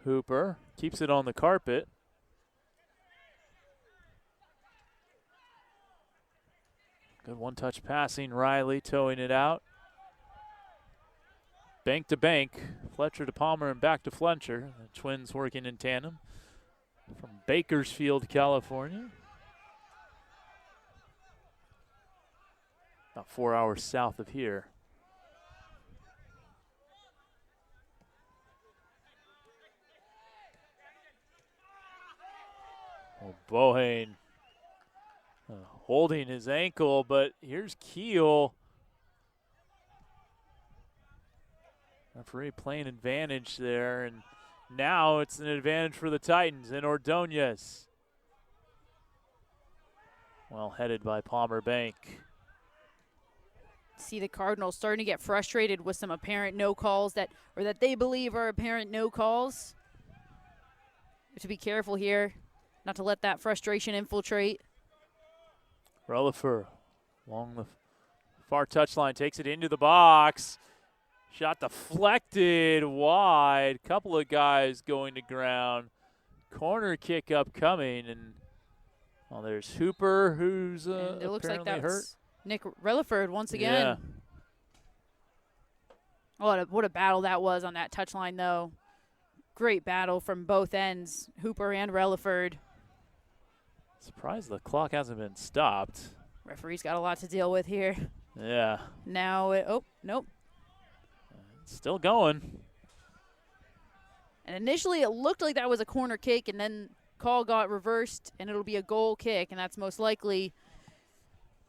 Hooper keeps it on the carpet. Good one-touch passing. Riley towing it out. Bank to bank. Fletcher to Palmer and back to Fletcher. The Twins working in tandem from Bakersfield, California. About 4 hours south of here. Oh, Bohane holding his ankle, but here's Keel. Referee playing advantage there, and now it's an advantage for the Titans and Ordonez. Well headed by Palmer Bank. See the Cardinals starting to get frustrated with some apparent no calls that they believe are apparent no calls. We have to be careful here, not to let that frustration infiltrate. Relaford along the far touchline takes it into the box. Shot deflected wide. Couple of guys going to ground. Corner kick upcoming, and well, there's Hooper, who's it looks like apparently hurt. Nick Relaford once again. Yeah. What a battle that was on that touchline, though. Great battle from both ends, Hooper and Relaford. Surprised the clock hasn't been stopped. Referee's got a lot to deal with here. Yeah. Now, nope. It's still going. And initially it looked like that was a corner kick, and then call got reversed, and it'll be a goal kick, and that's most likely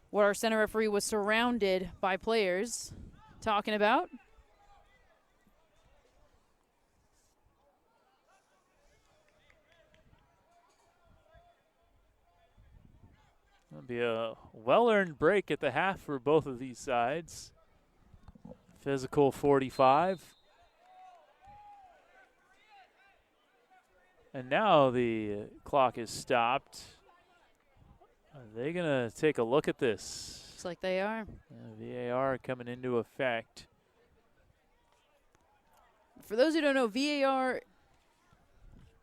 what our center referee was surrounded by players talking about. It'll be a well-earned break at the half for both of these sides. Physical 45. And now the clock is stopped. Are they going to take a look at this? Looks like they are. VAR coming into effect. for those who don't know, VAR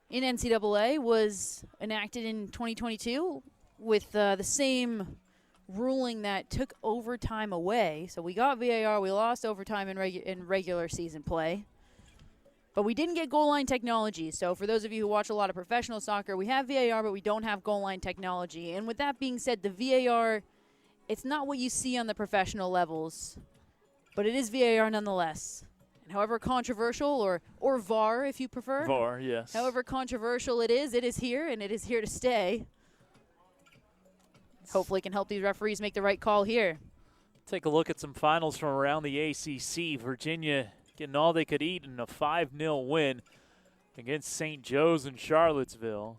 in NCAA was enacted in 2022 with the same ruling that took overtime away. So we got VAR, we lost overtime in regular season play. But we didn't get goal line technology. So for those of you who watch a lot of professional soccer, we have VAR, but we don't have goal line technology. And with that being said, the VAR, it's not what you see on the professional levels, but it is VAR nonetheless. And however controversial, or VAR if you prefer. VAR, yes. However controversial it is here, and it is here to stay. Hopefully can help these referees make the right call here. Take a look at some finals from around the ACC. Virginia getting all they could eat in a 5-0 win against St. Joe's in Charlottesville.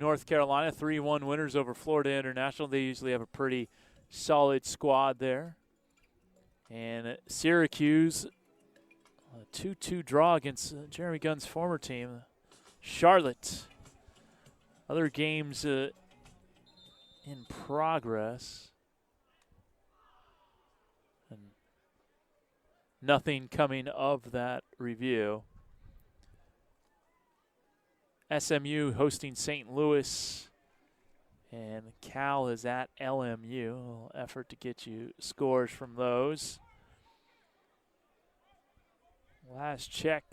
North Carolina, 3-1 winners over Florida International. They usually have a pretty solid squad there. And Syracuse, a 2-2 draw against Jeremy Gunn's former team, Charlotte. Other games in progress. And nothing coming of that review. SMU hosting St. Louis, and Cal is at LMU. A little effort to get you scores from those. Last check,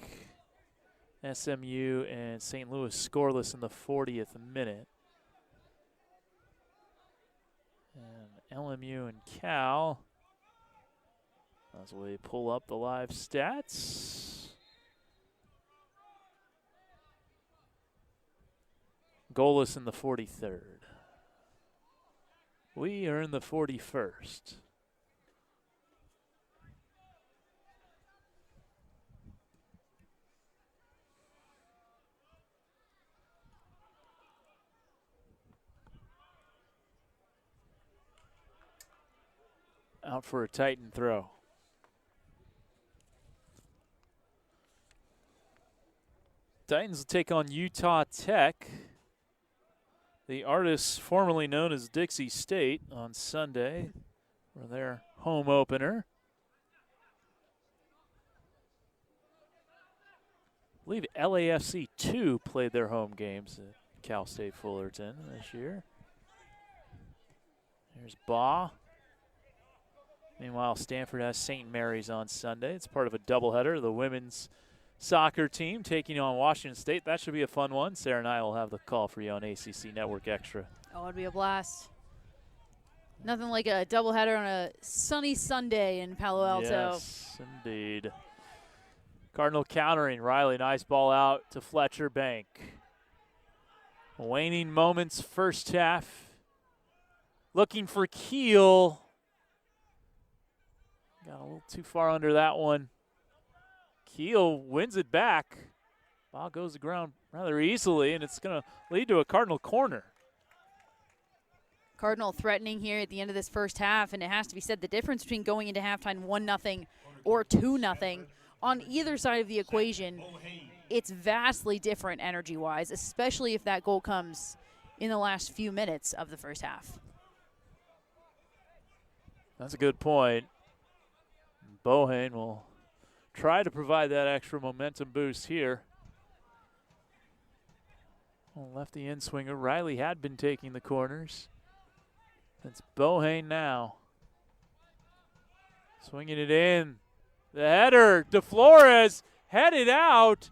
SMU and St. Louis scoreless in the 40th minute. And LMU and Cal, as we pull up the live stats. Goalless in the 43rd. We are in the 41st. Out for a Titan throw. Titans will take on Utah Tech. The Artists, formerly known as Dixie State, on Sunday for their home opener. I believe LAFC 2 played their home games at Cal State Fullerton this year. There's Baugh. Meanwhile, Stanford has St. Mary's on Sunday. It's part of a doubleheader. The women's soccer team taking on Washington State. That should be a fun one. Sarah and I will have the call for you on ACC Network Extra. Oh, it'd be a blast. Nothing like a doubleheader on a sunny Sunday in Palo Alto. Yes, indeed. Cardinal countering. Riley, nice ball out to Fletcher Bank. Waning moments first half. Looking for Keel. Got a little too far under that one. Keel wins it back. Ball goes to ground rather easily, and it's going to lead to a Cardinal corner. Cardinal threatening here at the end of this first half, and it has to be said the difference between going into halftime 1-0 or 2-0 on either side of the equation, it's vastly different energy-wise, especially if that goal comes in the last few minutes of the first half. That's a good point. Bohane will try to provide that extra momentum boost here. Well, lefty in swinger. Riley had been taking the corners. It's Bohane now. Swinging it in. The header to Flores. Headed out.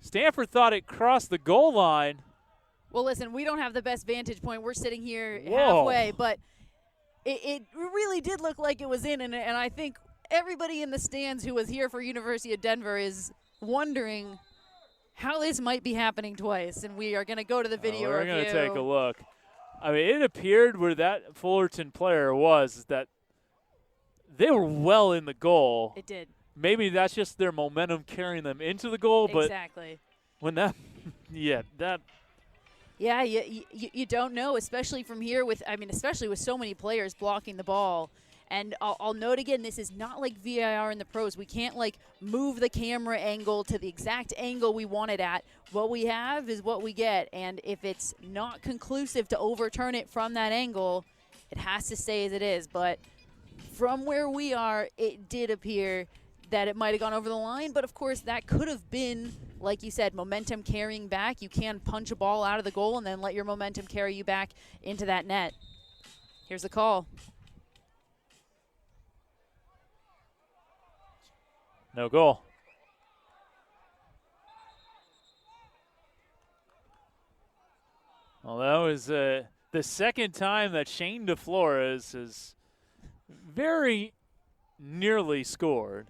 Stanford thought it crossed the goal line. Well, listen, we don't have the best vantage point. We're sitting here Whoa. halfway, but it really did look like it was in, and I think everybody in the stands who was here for University of Denver is wondering how this might be happening twice, and we are going to go to the video We're review. going to take a look. I mean, it appeared where that Fullerton player was that they were well in the goal. It did. Maybe that's just their momentum carrying them into the goal, but Exactly. when that, yeah, you don't know, especially from here especially with so many players blocking the ball. And I'll note again, this is not like VAR in the pros. We can't move the camera angle to the exact angle we want it at. What we have is what we get. And if it's not conclusive to overturn it from that angle, it has to stay as it is. But from where we are, it did appear that it might have gone over the line, but of course that could have been, like you said, momentum carrying back. You can punch a ball out of the goal and then let your momentum carry you back into that net. Here's the call. No goal. Well, that was the second time that Shane DeFlores has very nearly scored.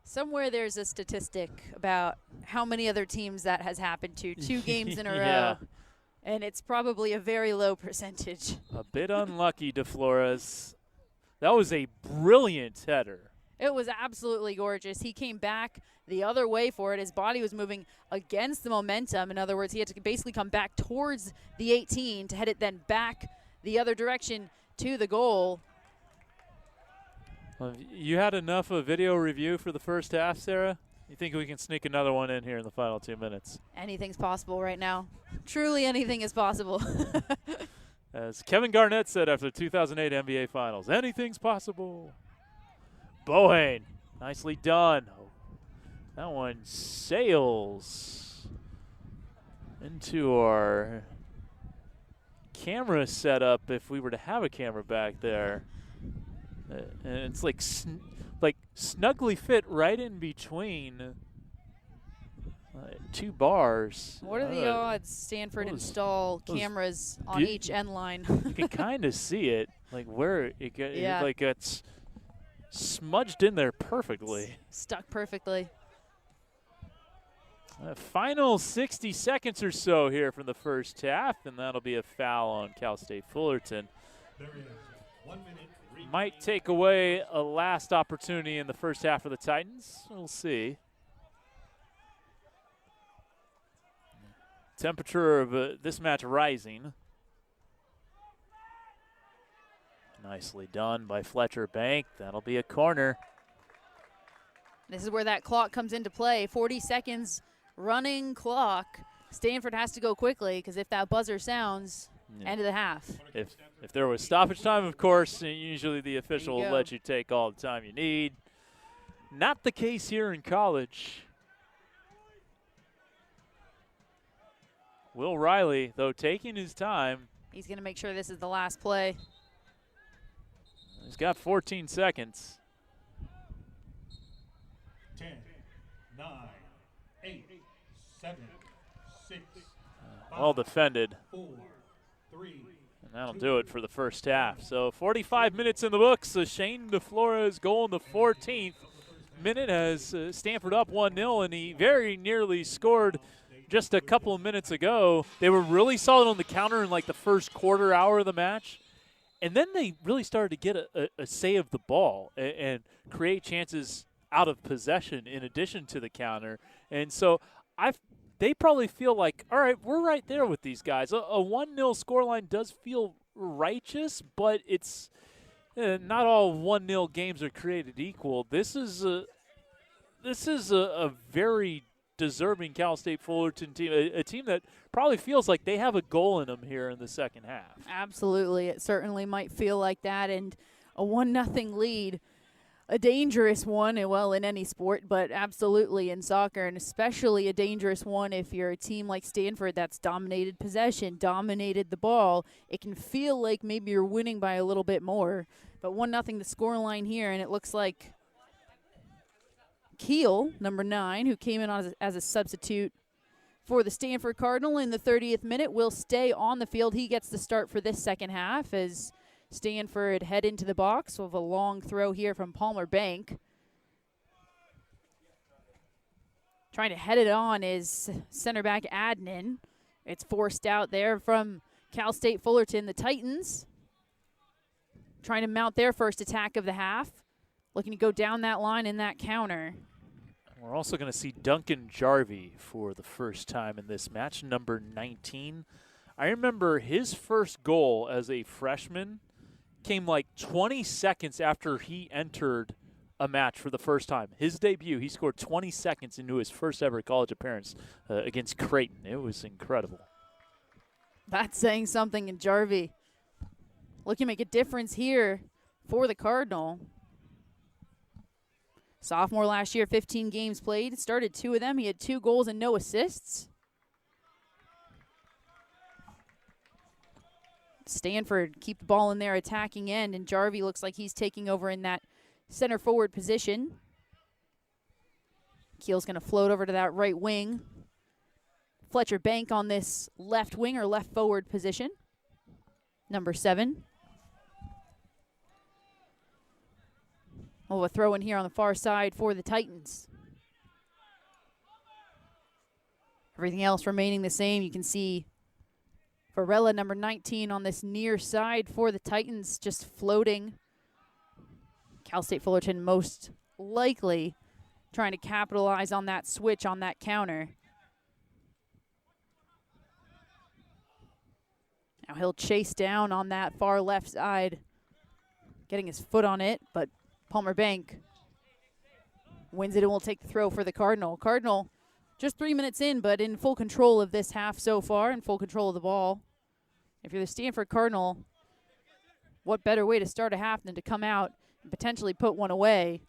Somewhere there's a statistic about how many other teams that has happened to. 2 games in a Yeah. row. And it's probably a very low percentage. A bit unlucky, DeFlores. That was a brilliant header. It was absolutely gorgeous. He came back the other way for it. His body was moving against the momentum. In other words, he had to basically come back towards the 18 to head it then back the other direction to the goal. Well, you had enough of video review for the first half, Sarah? You think we can sneak another one in here in the final 2 minutes? Anything's possible right now. Truly anything is possible. As Kevin Garnett said after the 2008 NBA Finals, anything's possible. Bohane, nicely done. That one sails into our camera setup if we were to have a camera back there. And it's like snugly fit right in between 2 bars. What are the odds Stanford install cameras on each end line? You can kind of see it, like where it gets smudged in there perfectly. Stuck perfectly. Final 60 seconds or so here from the first half, and that'll be a foul on Cal State Fullerton. There is 1 minute. Might take away a last opportunity in the first half for the Titans. We'll see. Temperature of this match rising. Nicely done by Fletcher Bank. That'll be a corner. This is where that clock comes into play. 40 seconds running clock. Stanford has to go quickly because if that buzzer sounds, end of the half. If there was stoppage time, of course, usually the official will let you take all the time you need. Not the case here in college. Will Riley, though, taking his time. He's going to make sure this is the last play. He's got 14 seconds. 10, 9, 8, 7, 6, 5, Well defended. 4, 3. And that'll do it for the first half. So 45 minutes in the books. A Shane DeFlores goal in the 14th minute has Stanford up 1-0, and he very nearly scored just a couple of minutes ago. They were really solid on the counter in like the first quarter hour of the match. And then they really started to get a say of the ball and create chances out of possession in addition to the counter. And so they probably feel like, all right, we're right there with these guys. A 1-0 scoreline does feel righteous, but it's not all 1-0 games are created equal. This is a very deserving Cal State Fullerton team, a team that probably feels like they have a goal in them here in the second half. Absolutely. It certainly might feel like that, and a 1-0 lead, a dangerous one, well, in any sport, but absolutely in soccer, and especially a dangerous one if you're a team like Stanford that's dominated possession, dominated the ball. It can feel like maybe you're winning by a little bit more, but 1-0 the scoreline here, and it looks like Keel, number 9, who came in as a substitute for the Stanford Cardinal in the 30th minute, will stay on the field. He gets the start for this second half as Stanford head into the box with a long throw here from Palmer Bank. Trying to head it on is center back Adnan. It's forced out there from Cal State Fullerton. The Titans trying to mount their first attack of the half, looking to go down that line in that counter. We're also going to see Duncan Jarvie for the first time in this match, number 19. I remember his first goal as a freshman came like 20 seconds after he entered a match for the first time. His debut, he scored 20 seconds into his first ever college appearance against Creighton. It was incredible. That's saying something, in Jarvie looking to make a difference here for the Cardinal. Sophomore last year, 15 games played, started 2 of them. He had 2 goals and no assists. Stanford keep the ball in their attacking end, and Jarvie looks like he's taking over in that center forward position. Keel's going to float over to that right wing. Fletcher Bank on this left wing or left forward position. Number 7. A throw in here on the far side for the Titans. Everything else remaining the same. You can see Varela, number 19, on this near side for the Titans, just floating. Cal State Fullerton most likely trying to capitalize on that switch, on that counter. Now he'll chase down on that far left side, getting his foot on it, but Palmer Bank wins it and will take the throw for the Cardinal. Cardinal just 3 minutes in, but in full control of this half so far, in full control of the ball. If you're the Stanford Cardinal, what better way to start a half than to come out and potentially put one away?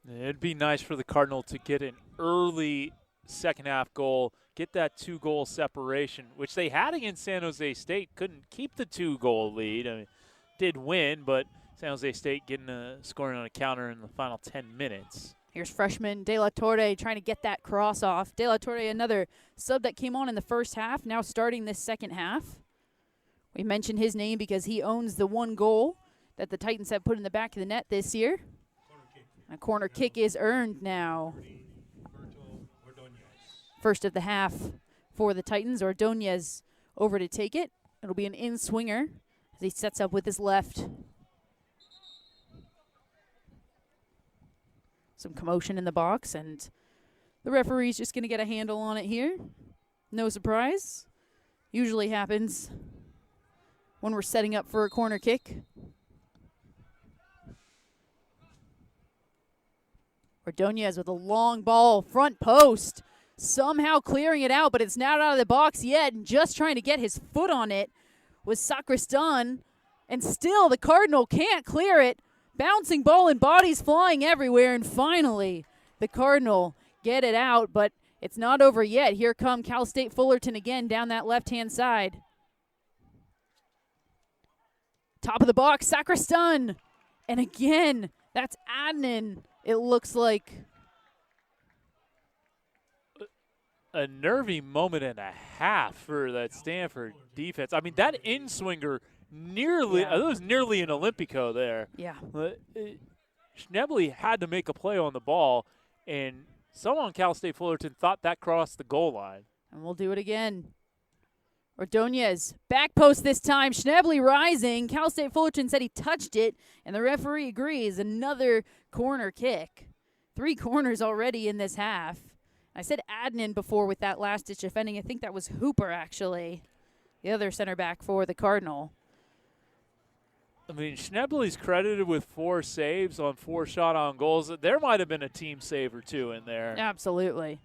It'd be nice for the Cardinal to get an early second half goal, get that 2-goal separation, which they had against San Jose State. Couldn't keep the 2-goal lead. I mean, did win, but San Jose State getting scoring on a counter in the final 10 minutes. Here's freshman De La Torre trying to get that cross off. De La Torre, another sub that came on in the first half, now starting this second half. We mentioned his name because he owns the 1 goal that the Titans have put in the back of the net this year. A corner kick is earned now. First of the half for the Titans. Ordonez over to take it. It'll be an in-swinger as he sets up with his left. Some commotion in the box, and the referee's just going to get a handle on it here. No surprise. Usually happens when we're setting up for a corner kick. Ordonez with a long ball, front post, somehow clearing it out, but it's not out of the box yet, and just trying to get his foot on it was Sacristan, and still the Cardinal can't clear it. Bouncing ball and bodies flying everywhere, and finally the Cardinal get it out, but it's not over yet. Here come Cal State Fullerton again down that left-hand side. Top of the box, Sacristan, and again, that's Adnan. It looks like a nervy moment and a half for that Stanford defense. I mean, that in-swinger nearly, it was nearly an Olympico there. Yeah. Schnebly had to make a play on the ball, and someone on Cal State Fullerton thought that crossed the goal line. And we'll do it again. Ordonez, back post this time. Schnebly rising. Cal State Fullerton said he touched it, and the referee agrees. Another corner kick. 3 corners already in this half. I said Adnan before with that last-ditch defending. I think that was Hooper, actually, the other center back for the Cardinal. I mean, Schnebly's credited with 4 saves on 4 shot-on goals. There might have been a team save or 2 in there. Absolutely.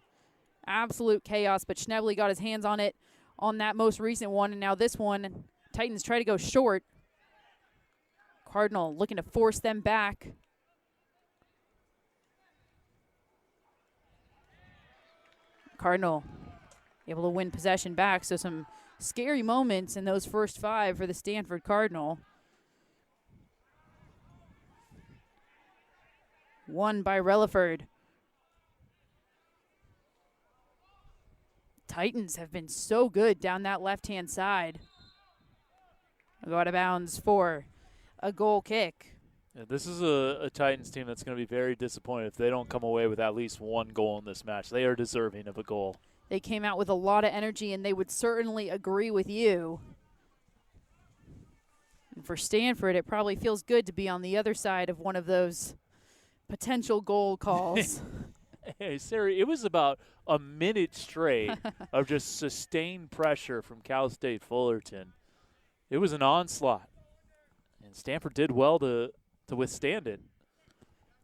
Absolute chaos, but Schnebly got his hands on it on that most recent one, and now this one, Titans try to go short. Cardinal looking to force them back. Cardinal able to win possession back, so some scary moments in those first 5 for the Stanford Cardinal. Won by Relaford. Titans have been so good down that left-hand side. Go out of bounds for a goal kick. Yeah, this is a Titans team that's going to be very disappointed if they don't come away with at least 1 goal in this match. They are deserving of a goal. They came out with a lot of energy, and they would certainly agree with you. And for Stanford, it probably feels good to be on the other side of one of those potential goal calls. Hey, Sari, it was about a minute straight of just sustained pressure from Cal State Fullerton. It was an onslaught, and Stanford did well to withstand it.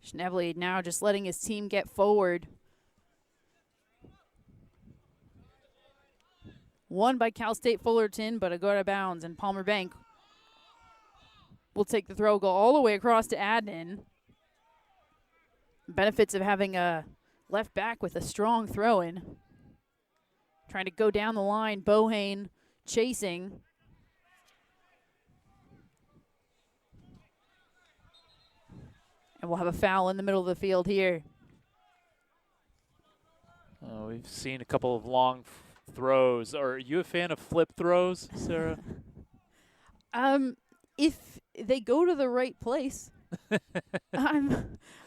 Schnebly now just letting his team get forward. Won by Cal State Fullerton, but a go out of bounds, and Palmer Bank will take the throw, go all the way across to Adnan. Benefits of having a left back with a strong throw-in. Trying to go down the line. Bohane chasing. And we'll have a foul in the middle of the field here. We've seen a couple of long throws. Are you a fan of flip throws, Sarah? If they go to the right place. I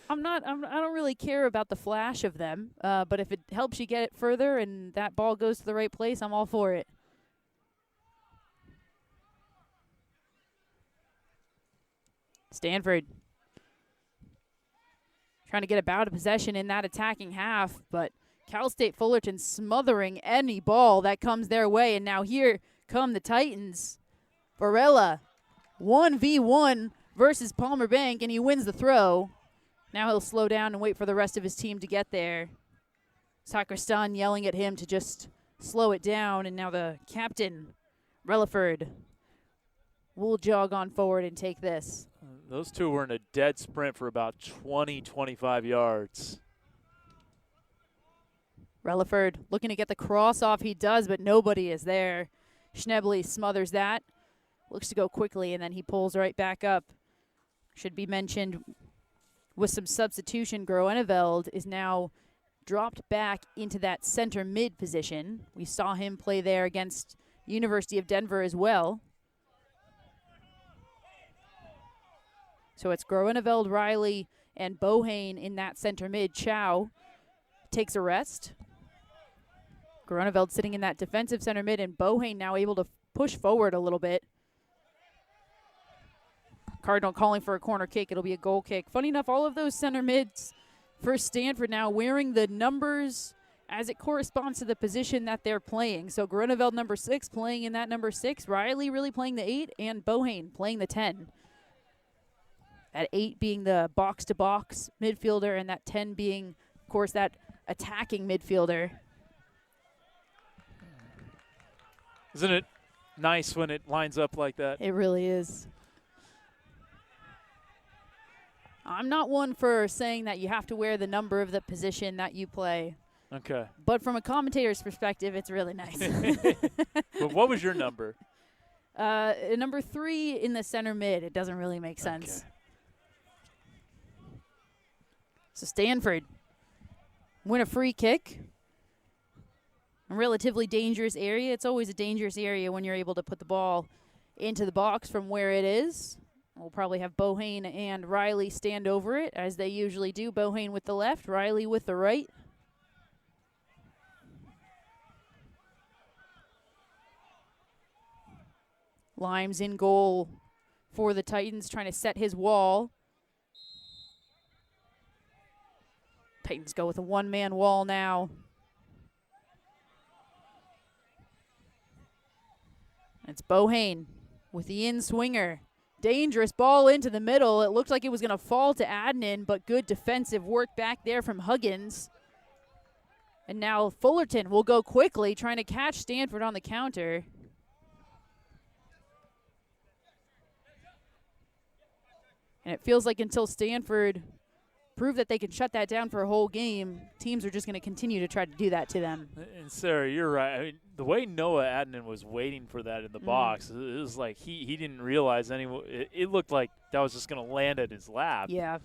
don't really care about the flash of them, but if it helps you get it further and that ball goes to the right place, I'm all for it. Stanford trying to get a bout of possession in that attacking half, but Cal State Fullerton smothering any ball that comes their way, and now here come the Titans. Varela, 1v1 versus Palmer Bank, and he wins the throw. Now he'll slow down and wait for the rest of his team to get there. Sacristan yelling at him to just slow it down, and now the captain, Relaford, will jog on forward and take this. Those two were in a dead sprint for about 20, 25 yards. Relaford looking to get the cross off. He does, but nobody is there. Schnebly smothers that. Looks to go quickly, and then he pulls right back up. Should be mentioned with some substitution, Groeneveld is now dropped back into that center mid position. We saw him play there against University of Denver as well. So it's Groeneveld, Riley, and Bohane in that center mid. Chow takes a rest. Groeneveld sitting in that defensive center mid, and Bohane now able to push forward a little bit. Cardinal calling for a corner kick. It'll be a goal kick. Funny enough, all of those center mids for Stanford now wearing the numbers as it corresponds to the position that they're playing. So Groeneveld number 6 playing in that number 6. Riley really playing the 8, and Bohane playing the 10. That 8 being the box-to-box midfielder, and that 10 being, of course, that attacking midfielder. Isn't it nice when it lines up like that? It really is. I'm not one for saying that you have to wear the number of the position that you play. Okay. But from a commentator's perspective, it's really nice. But what was your number? Number 3 in the center mid. It doesn't really make sense. Okay. So Stanford win a free kick. A relatively dangerous area. It's always a dangerous area when you're able to put the ball into the box from where it is. We'll probably have Bohane and Riley stand over it, as they usually do. Bohane with the left, Riley with the right. Limes in goal for the Titans, trying to set his wall. Titans go with a one-man wall now. It's Bohane with the in-swinger. Dangerous ball into the middle. It looked like it was going to fall to Adnan, but good defensive work back there from Huggins. And now Fullerton will go quickly, trying to catch Stanford on the counter. And it feels like until Stanford prove that they can shut that down for a whole game, teams are just going to continue to try to do that to them. And Sarah, you're right. I mean, the way Noah Adnan was waiting for that in the box, it was like he didn't realize it looked like that was just going to land at his lap. Yeah.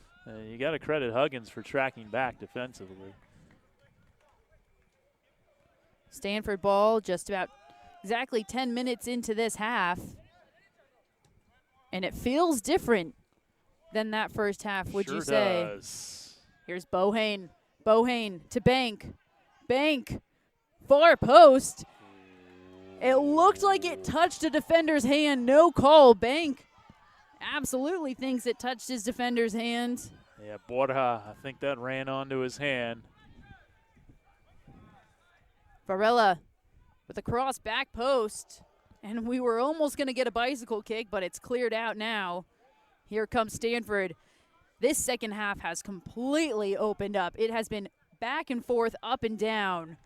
You got to credit Huggins for tracking back defensively. Stanford ball just about exactly 10 minutes into this half. And it feels different than that first half, would you say? Does. Here's Bohane. Bohane to Bank. Bank. Far post. It looked like it touched a defender's hand. No call. Bank absolutely thinks it touched his defender's hand. Yeah, Borja, I think that ran onto his hand. Varela with a cross back post. And we were almost going to get a bicycle kick, but it's cleared out now. Here comes Stanford. This second half has completely opened up. It has been back and forth, up and down.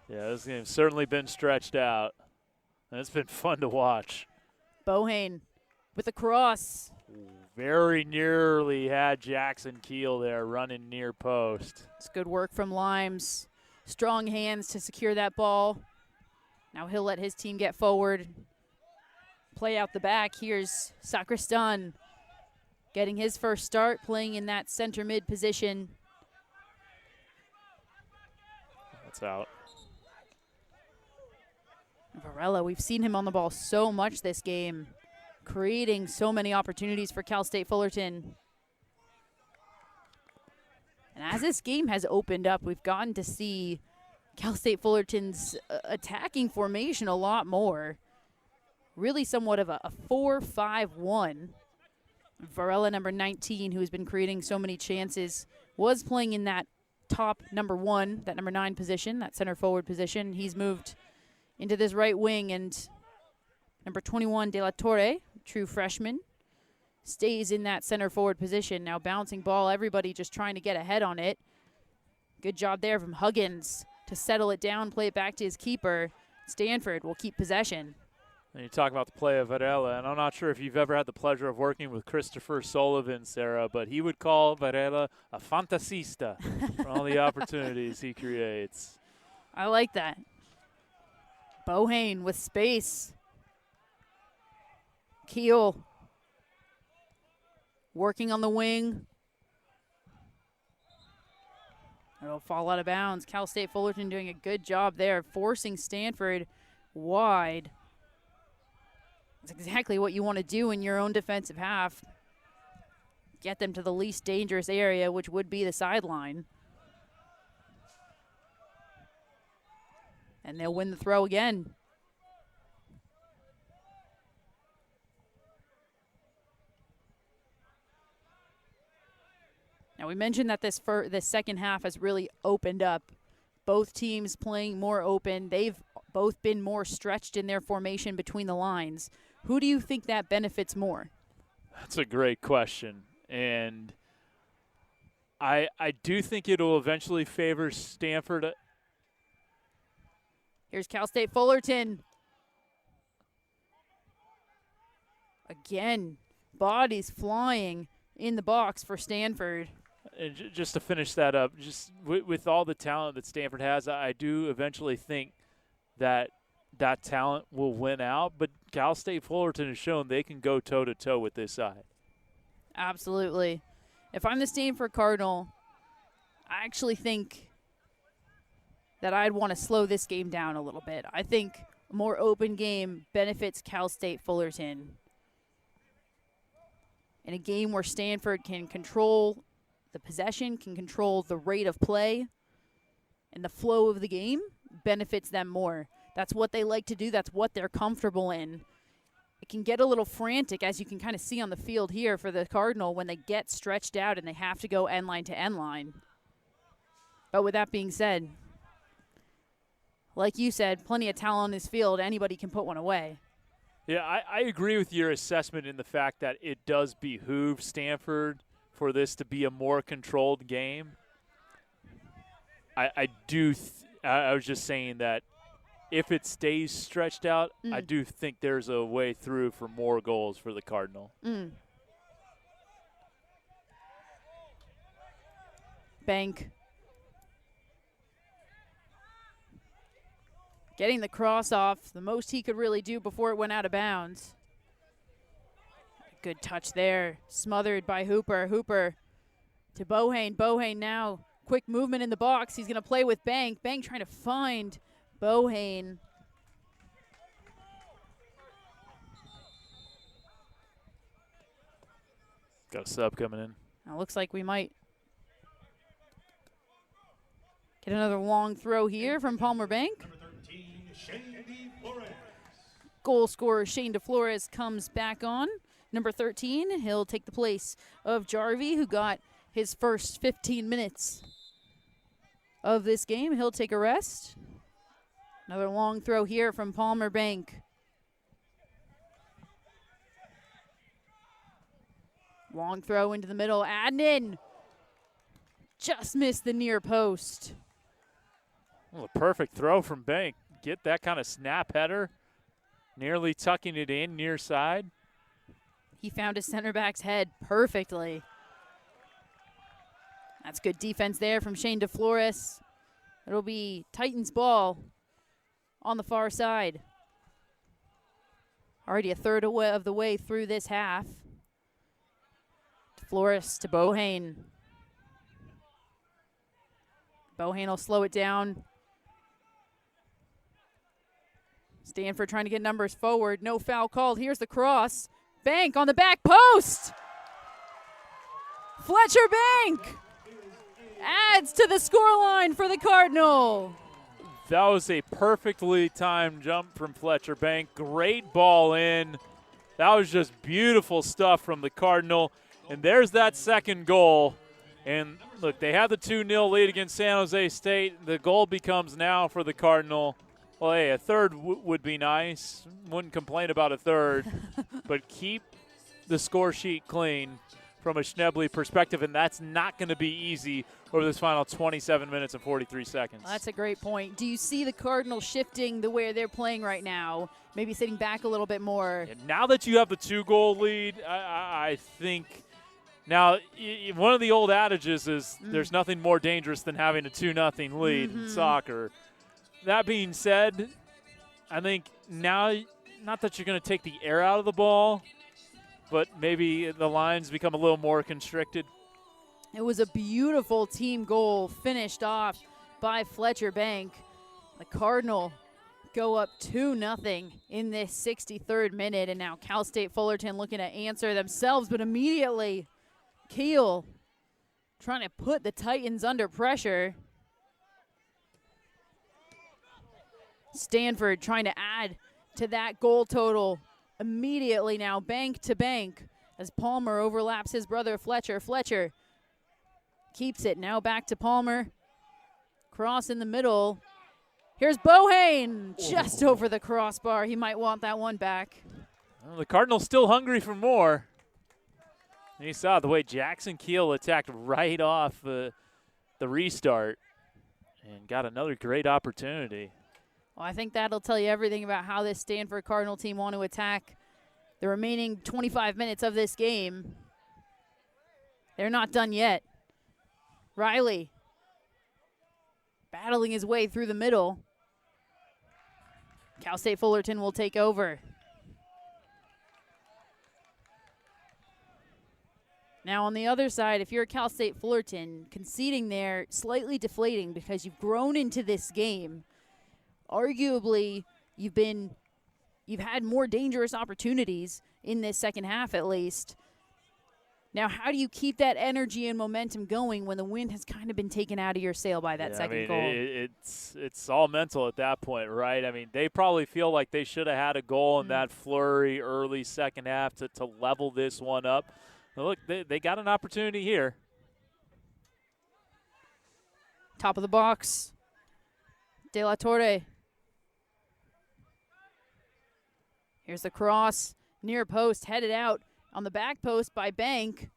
Yeah, this game's certainly been stretched out. And it's been fun to watch. Bohane with a cross. Very nearly had Jackson Keel there running near post. It's good work from Limes. Strong hands to secure that ball. Now he'll let his team get forward. Play out the back. Here's Sacristan getting his first start, playing in that center mid position. That's out. Varela, we've seen him on the ball so much this game, creating so many opportunities for Cal State Fullerton. And as this game has opened up, we've gotten to see Cal State Fullerton's attacking formation a lot more. Really somewhat of a 4-5-1. Varela, number 19, who has been creating so many chances, was playing in that top number 1, that number 9 position, that center forward position. He's moved into this right wing, and number 21, De La Torre, true freshman, stays in that center forward position. Now bouncing ball, everybody just trying to get ahead on it. Good job there from Huggins to settle it down, play it back to his keeper. Stanford will keep possession. And you talk about the play of Varela, and I'm not sure if you've ever had the pleasure of working with Christopher Sullivan, Sarah, but he would call Varela a fantasista for all the opportunities he creates. I like that. Bohane with space. Keel working on the wing. It'll fall out of bounds. Cal State Fullerton doing a good job there, forcing Stanford wide. That's exactly what you want to do in your own defensive half. Get them to the least dangerous area, which would be the sideline. And they'll win the throw again. Now, we mentioned that this second half has really opened up. Both teams playing more open. They've both been more stretched in their formation between the lines. Who do you think that benefits more? That's a great question. And I do think it'll eventually favor Stanford. Here's Cal State Fullerton. Again, bodies flying in the box for Stanford. And just to finish that up, just with all the talent that Stanford has, I do eventually think that that talent will win out. But Cal State Fullerton has shown they can go toe-to-toe with this side. Absolutely. If I'm the Stanford Cardinal, I actually think that I'd want to slow this game down a little bit. I think a more open game benefits Cal State Fullerton. In a game where Stanford can control the possession, can control the rate of play, and the flow of the game benefits them more. That's what they like to do. That's what they're comfortable in. It can get a little frantic, as you can kind of see on the field here for the Cardinal, when they get stretched out and they have to go end line to end line. But with that being said, like you said, plenty of talent on this field. Anybody can put one away. Yeah, I agree with your assessment in the fact that it does behoove Stanford for this to be a more controlled game. I was just saying that if it stays stretched out, I do think there's a way through for more goals for the Cardinal. Bank. Getting the cross off, the most he could really do before it went out of bounds. Good touch there, smothered by Hooper. Hooper to Bohane. Bohane now, quick movement in the box. He's going to play with Bank. Bank trying to find Bohane. Got a sub coming in. Now looks like we might get another long throw here from Palmer Bank. Number 13, Shane Flores. Goal scorer Shane DeFlores comes back on. Number 13, he'll take the place of Jarvie, who got his first 15 minutes of this game. He'll take a rest. Another long throw here from Palmer Bank. Long throw into the middle. Adnan just missed the near post. Well, a perfect throw from Bank. Get that kind of snap header. Nearly tucking it in near side. He found his center back's head perfectly. That's good defense there from Shane DeFlores. It'll be Titans ball on the far side. Already a third of the way through this half. DeFlores to Bohane. Bohane will slow it down. Stanford trying to get numbers forward. No foul called. Here's the cross. Bank on the back post. Fletcher Bank adds to the scoreline for the Cardinal. That was a perfectly timed jump from Fletcher Bank. Great ball in. That was just beautiful stuff from the Cardinal. And there's that second goal. And look, they have the 2-0 lead against San Jose State. The goal becomes now for the Cardinal. Well, hey, a third would be nice. Wouldn't complain about a third. But keep the score sheet clean from a Schnebly perspective, and that's not going to be easy over this final 27 minutes and 43 seconds. Well, that's a great point. Do you see the Cardinals shifting the way they're playing right now, maybe sitting back a little bit more? And now that you have the 2-goal lead, I think now one of the old adages is there's nothing more dangerous than having a 2-0 lead in soccer. That being said, I think now, not that you're going to take the air out of the ball, but maybe the lines become a little more constricted. It was a beautiful team goal finished off by Fletcher Bank. The Cardinal go up 2-0 in this 63rd minute, and now Cal State Fullerton looking to answer themselves, but immediately Keel trying to put the Titans under pressure. Stanford trying to add to that goal total immediately now, bank to bank, as Palmer overlaps his brother Fletcher. Fletcher keeps it, now back to Palmer. Cross in the middle. Here's Bohane, just over the crossbar. He might want that one back. Well, the Cardinals still hungry for more. And you saw the way Jackson Keel attacked right off the restart and got another great opportunity. Well, I think that'll tell you everything about how this Stanford Cardinal team want to attack the remaining 25 minutes of this game. They're not done yet. Riley battling his way through the middle. Cal State Fullerton will take over. Now on the other side, if you're a Cal State Fullerton, conceding there, slightly deflating because you've grown into this game. Arguably, you've had more dangerous opportunities in this second half at least. Now, how do you keep that energy and momentum going when the wind has kind of been taken out of your sail by that second goal? It's all mental at that point, right? I mean, they probably feel like they should have had a goal in that flurry early second half to level this one up. But look, they got an opportunity here. Top of the box. De La Torre. Here's the cross, near post, headed out on the back post by Bank.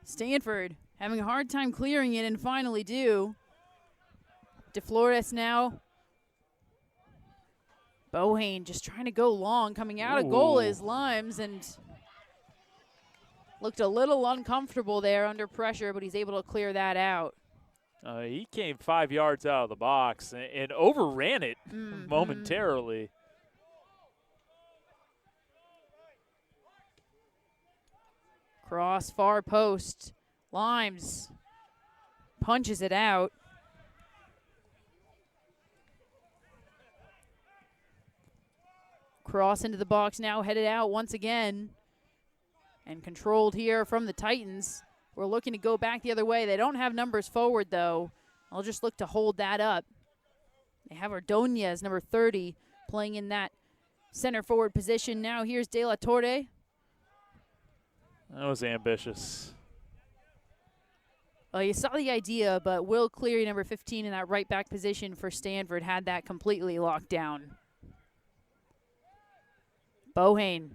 Stanford having a hard time clearing it and finally do. DeFlores now. Bohane just trying to go long. Coming out of goal is Limes, and looked a little uncomfortable there under pressure, but he's able to clear that out. He came 5 yards out of the box and overran it momentarily. Cross, far post. Limes punches it out. Cross into the box now, headed out once again. And controlled here from the Titans. We're looking to go back the other way. They don't have numbers forward, though. I'll just look to hold that up. They have Ordonez, number 30, playing in that center forward position. Now here's De La Torre. That was ambitious. Well, you saw the idea, but Will Cleary, number 15, in that right back position for Stanford, had that completely locked down. Bohane.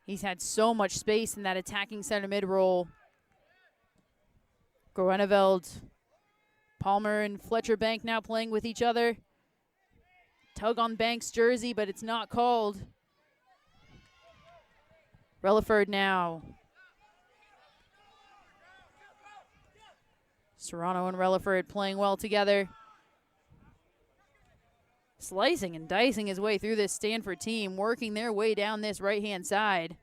He's had so much space in that attacking center mid role. Groeneveld, Palmer, and Fletcher Bank now playing with each other. Tug on Bank's jersey, but it's not called. Relaford now. Serrano and Relaford playing well together. Slicing and dicing his way through this Stanford team, working their way down this right-hand side.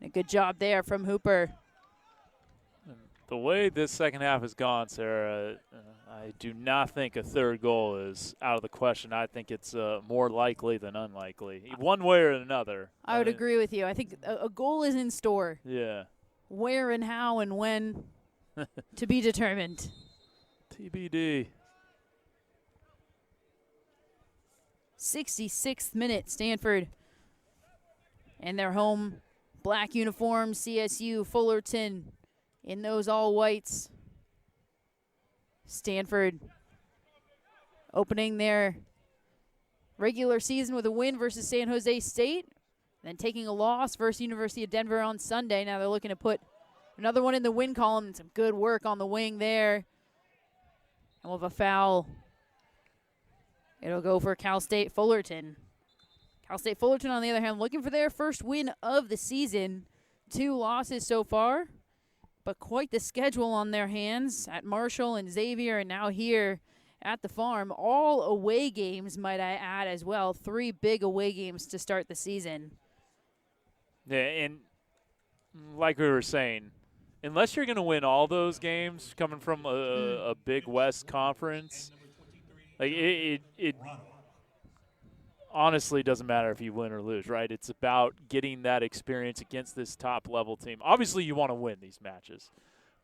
A good job there from Hooper. The way this second half has gone, Sarah, I do not think a third goal is out of the question. I think it's more likely than unlikely, one way or another. I would agree with you. I think a goal is in store. Yeah. Where and how and when to be determined. TBD. 66th minute, Stanford and their home black uniforms, CSU, Fullerton in those all whites. Stanford opening their regular season with a win versus San Jose State, then taking a loss versus University of Denver on Sunday. Now they're looking to put another one in the win column. Some good work on the wing there. And we'll have a foul. It'll go for Cal State Fullerton. Cal State Fullerton, on the other hand, looking for their first win of the season. 2 losses so far, but quite the schedule on their hands at Marshall and Xavier, and now here at the Farm. All away games, might I add, as well. 3 big away games to start the season. Yeah, and like we were saying, unless you're going to win all those games coming from a Big West conference, like it honestly doesn't matter if you win or lose, right? It's about getting that experience against this top-level team. Obviously, you want to win these matches,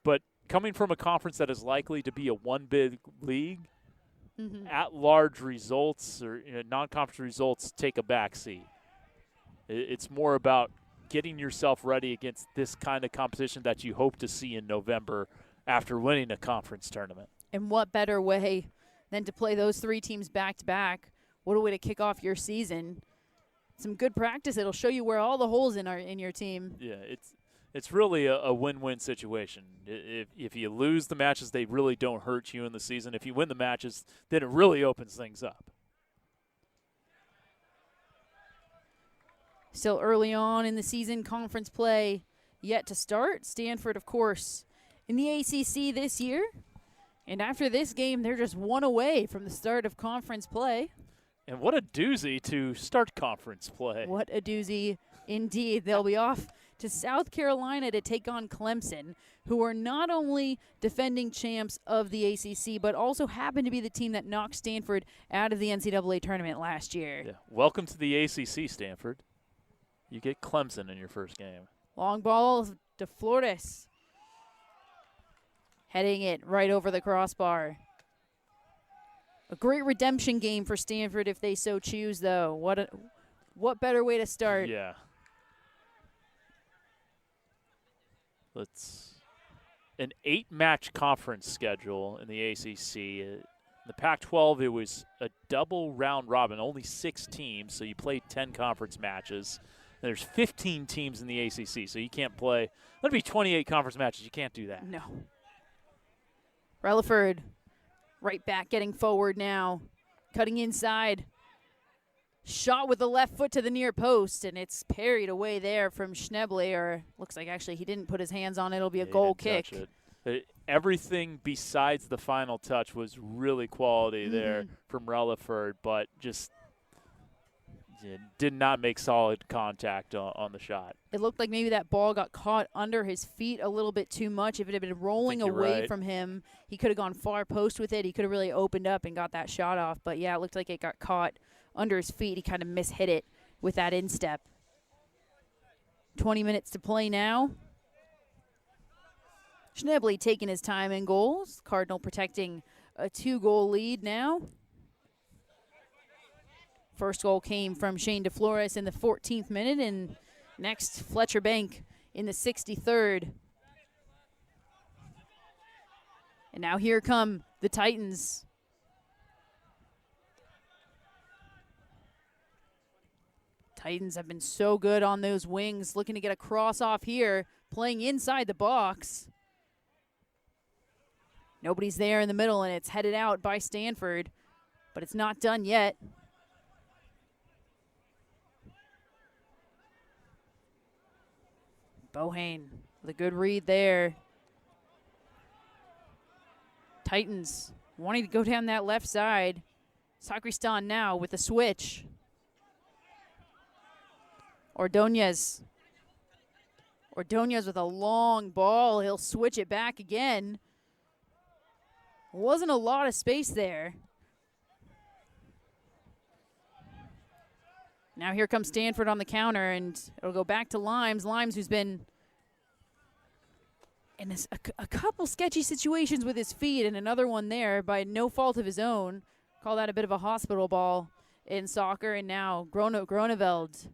but coming from a conference that is likely to be a one-bid league, at-large results or non-conference results take a backseat. It's more about getting yourself ready against this kind of competition that you hope to see in November after winning a conference tournament. And what better way than to play those 3 teams back-to-back? What a way to kick off your season. Some good practice. It'll show you where all the holes are in your team. Yeah, it's really a win-win situation. If you lose the matches, they really don't hurt you in the season. If you win the matches, then it really opens things up. Still early on in the season, conference play yet to start. Stanford, of course, in the ACC this year. And after this game, they're just 1 away from the start of conference play. And what a doozy to start conference play. What a doozy indeed. They'll be off to South Carolina to take on Clemson, who are not only defending champs of the ACC, but also happen to be the team that knocked Stanford out of the NCAA tournament last year. Yeah. Welcome to the ACC, Stanford. You get Clemson in your first game. Long ball to Flores. Heading it right over the crossbar. A great redemption game for Stanford if they so choose, though. What better way to start? Yeah. An 8-match conference schedule in the ACC. In the Pac-12, it was a double round robin, only 6 teams, so you played 10 conference matches. And there's 15 teams in the ACC, so you can't play. That'd be 28 conference matches. You can't do that. No. Relaford. Right back, getting forward now. Cutting inside. Shot with the left foot to the near post, and it's parried away there from Schneble, or looks like actually he didn't put his hands on it. It'll be a goal kick. Everything besides the final touch was really quality there from Relaford, but just did not make solid contact on the shot. It looked like maybe that ball got caught under his feet a little bit too much. If it had been rolling away from him, he could have gone far post with it. He could have really opened up and got that shot off. But, yeah, it looked like it got caught under his feet. He kind of mishit it with that instep. 20 minutes to play now. Schneble taking his time in goals. Cardinal protecting a 2-goal lead now. First goal came from Shane DeFlores in the 14th minute, and next Fletcher Bank in the 63rd. And now here come the Titans. Titans have been so good on those wings, looking to get a cross off here, playing inside the box. Nobody's there in the middle, and it's headed out by Stanford, but it's not done yet. Bohane with a good read there. Titans wanting to go down that left side. Sacristan now with a switch. Ordonez with a long ball. He'll switch it back again. Wasn't a lot of space there. Now here comes Stanford on the counter, and it'll go back to Limes. Limes, who's been in a couple sketchy situations with his feet, and another one there by no fault of his own. Call that a bit of a hospital ball in soccer. And now Groneveld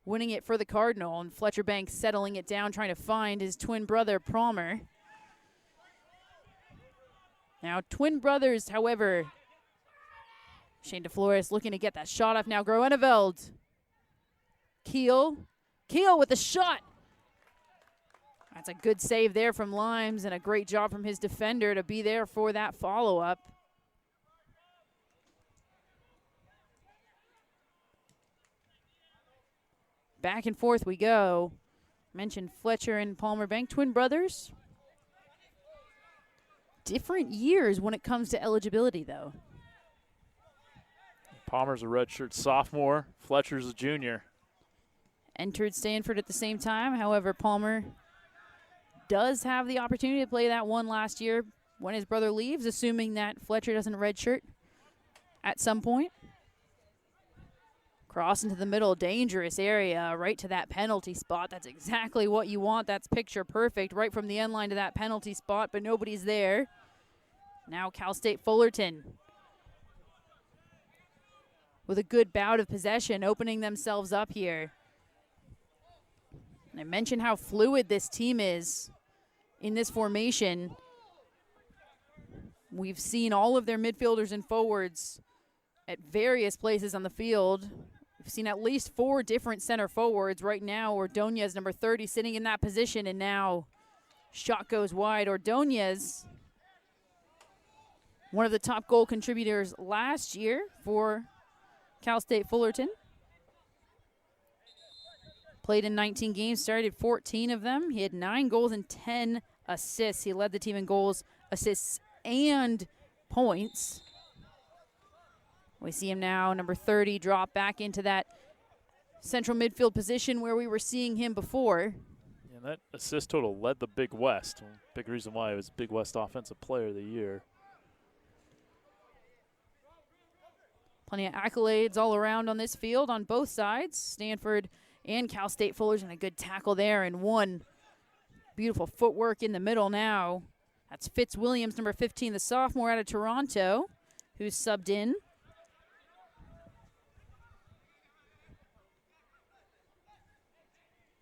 winning it for the Cardinal, and Fletcher Bank settling it down, trying to find his twin brother, Palmer. Now, twin brothers, however, Shane DeFlores looking to get that shot off now. Groneveld. Keel with the shot. That's a good save there from Limes, and a great job from his defender to be there for that follow-up. Back and forth we go. Mentioned Fletcher and Palmer Bank, twin brothers. Different years when it comes to eligibility, though. Palmer's a redshirt sophomore. Fletcher's a junior. Entered Stanford at the same time. However, Palmer does have the opportunity to play that one last year when his brother leaves, assuming that Fletcher doesn't redshirt at some point. Cross into the middle, dangerous area, right to that penalty spot. That's exactly what you want. That's picture perfect, right from the end line to that penalty spot, but nobody's there. Now Cal State Fullerton with a good bout of possession, opening themselves up here. And I mentioned how fluid this team is in this formation. We've seen all of their midfielders and forwards at various places on the field. We've seen at least 4 different center forwards. Right now, Ordonez, number 30, sitting in that position, and now shot goes wide. Ordonez, one of the top goal contributors last year for Cal State Fullerton. Played in 19 games, started 14 of them. He had 9 goals and 10 assists. He led the team in goals, assists, and points. We see him now, number 30, drop back into that central midfield position where we were seeing him before. Yeah, that assist total led the Big West. Big reason why he was Big West Offensive Player of the Year. Plenty of accolades all around on this field on both sides. Stanford and Cal State Fullerton, a good tackle there, and one beautiful footwork in the middle now. That's Fitzwilliams, number 15, the sophomore out of Toronto, who's subbed in.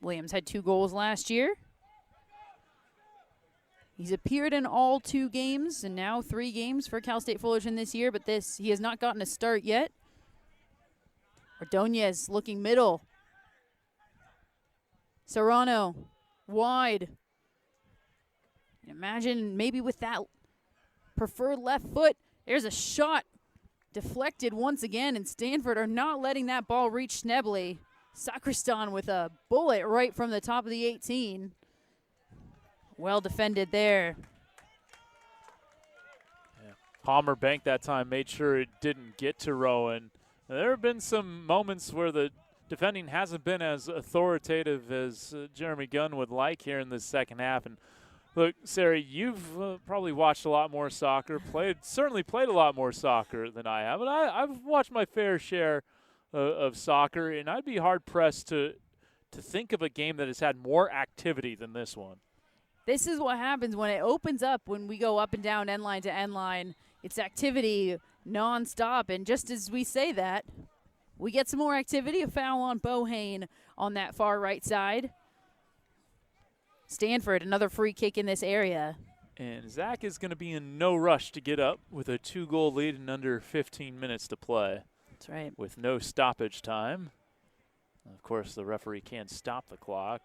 Williams had 2 goals last year. He's appeared in all 2 games and now 3 games for Cal State Fullerton this year, but he has not gotten a start yet. Ordonez looking middle. Serrano wide. Imagine maybe with that preferred left foot, there's a shot deflected once again, and Stanford are not letting that ball reach Schnebley. Sacristan with a bullet right from the top of the 18. Well defended there. Yeah. Palmer Bank that time made sure it didn't get to Rowan. Now, there have been some moments where the defending hasn't been as authoritative as Jeremy Gunn would like here in the second half. And look, Sarah, you've probably watched a lot more soccer, certainly played a lot more soccer than I have. And I've watched my fair share of soccer, and I'd be hard-pressed to think of a game that has had more activity than this one. This is what happens when it opens up, when we go up and down end line to end line. It's activity nonstop, and just as we say that, we get some more activity. A foul on Bohane on that far right side. Stanford, another free kick in this area. And Zach is going to be in no rush to get up with a 2-goal lead in under 15 minutes to play. That's right. With no stoppage time. Of course, the referee can't stop the clock.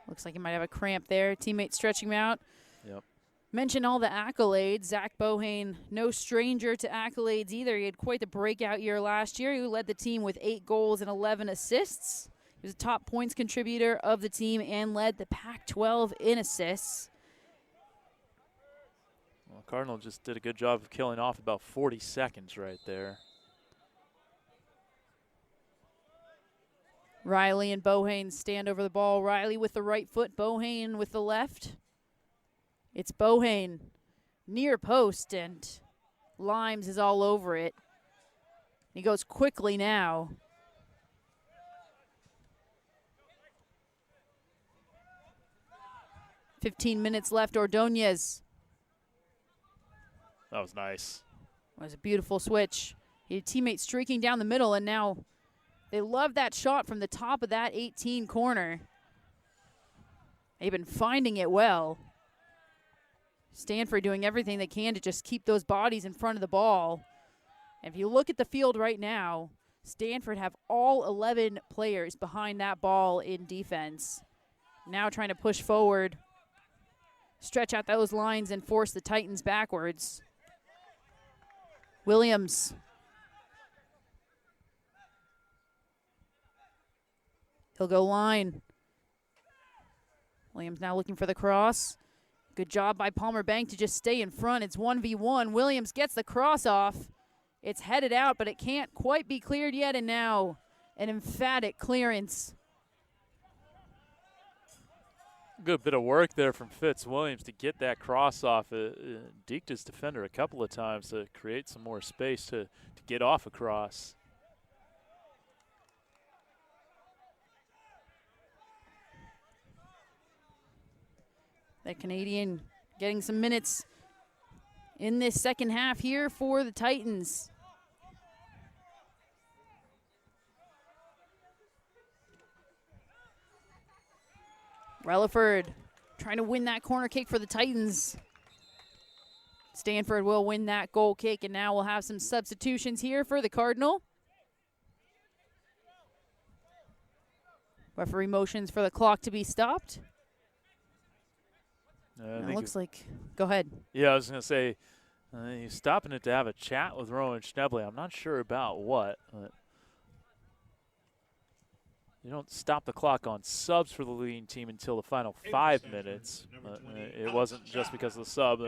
Looks like he might have a cramp there. Teammate stretching him out. Yep. Mention all the accolades. Zach Bohane, no stranger to accolades either. He had quite the breakout year last year. He led the team with 8 goals and 11 assists. He was a top points contributor of the team and led the Pac-12 in assists. Well, Cardinal just did a good job of killing off about 40 seconds right there. Riley and Bohane stand over the ball. Riley with the right foot, Bohane with the left. It's Bohane near post, and Limes is all over it. He goes quickly now. "15 minutes left. Ordonez. That was nice. It was a beautiful switch. He had a teammate streaking down the middle, and now they love that shot from the top of that 18 corner. They've been finding it well. Stanford doing everything they can to just keep those bodies in front of the ball. And if you look at the field right now, Stanford have all 11 players behind that ball in defense. Now trying to push forward, stretch out those lines, and force the Titans backwards. Williams. He'll go line. Williams now looking for the cross. Good job by Palmer Bank to just stay in front. It's 1v1. Williams gets the cross off. It's headed out, but it can't quite be cleared yet, and now an emphatic clearance. Good bit of work there from Fitzwilliams to get that cross off. Deked his defender a couple of times to create some more space to get off a cross. The Canadian getting some minutes in this second half here for the Titans. Relaford trying to win that corner kick for the Titans. Stanford will win that goal kick, and now we'll have some substitutions here for the Cardinal. Referee motions for the clock to be stopped. It looks like, go ahead. Yeah, I was going to say, he's stopping it to have a chat with Rowan Schnebley. I'm not sure about what. But you don't stop the clock on subs for the leading team until the final 5 minutes. It wasn't just because of the sub.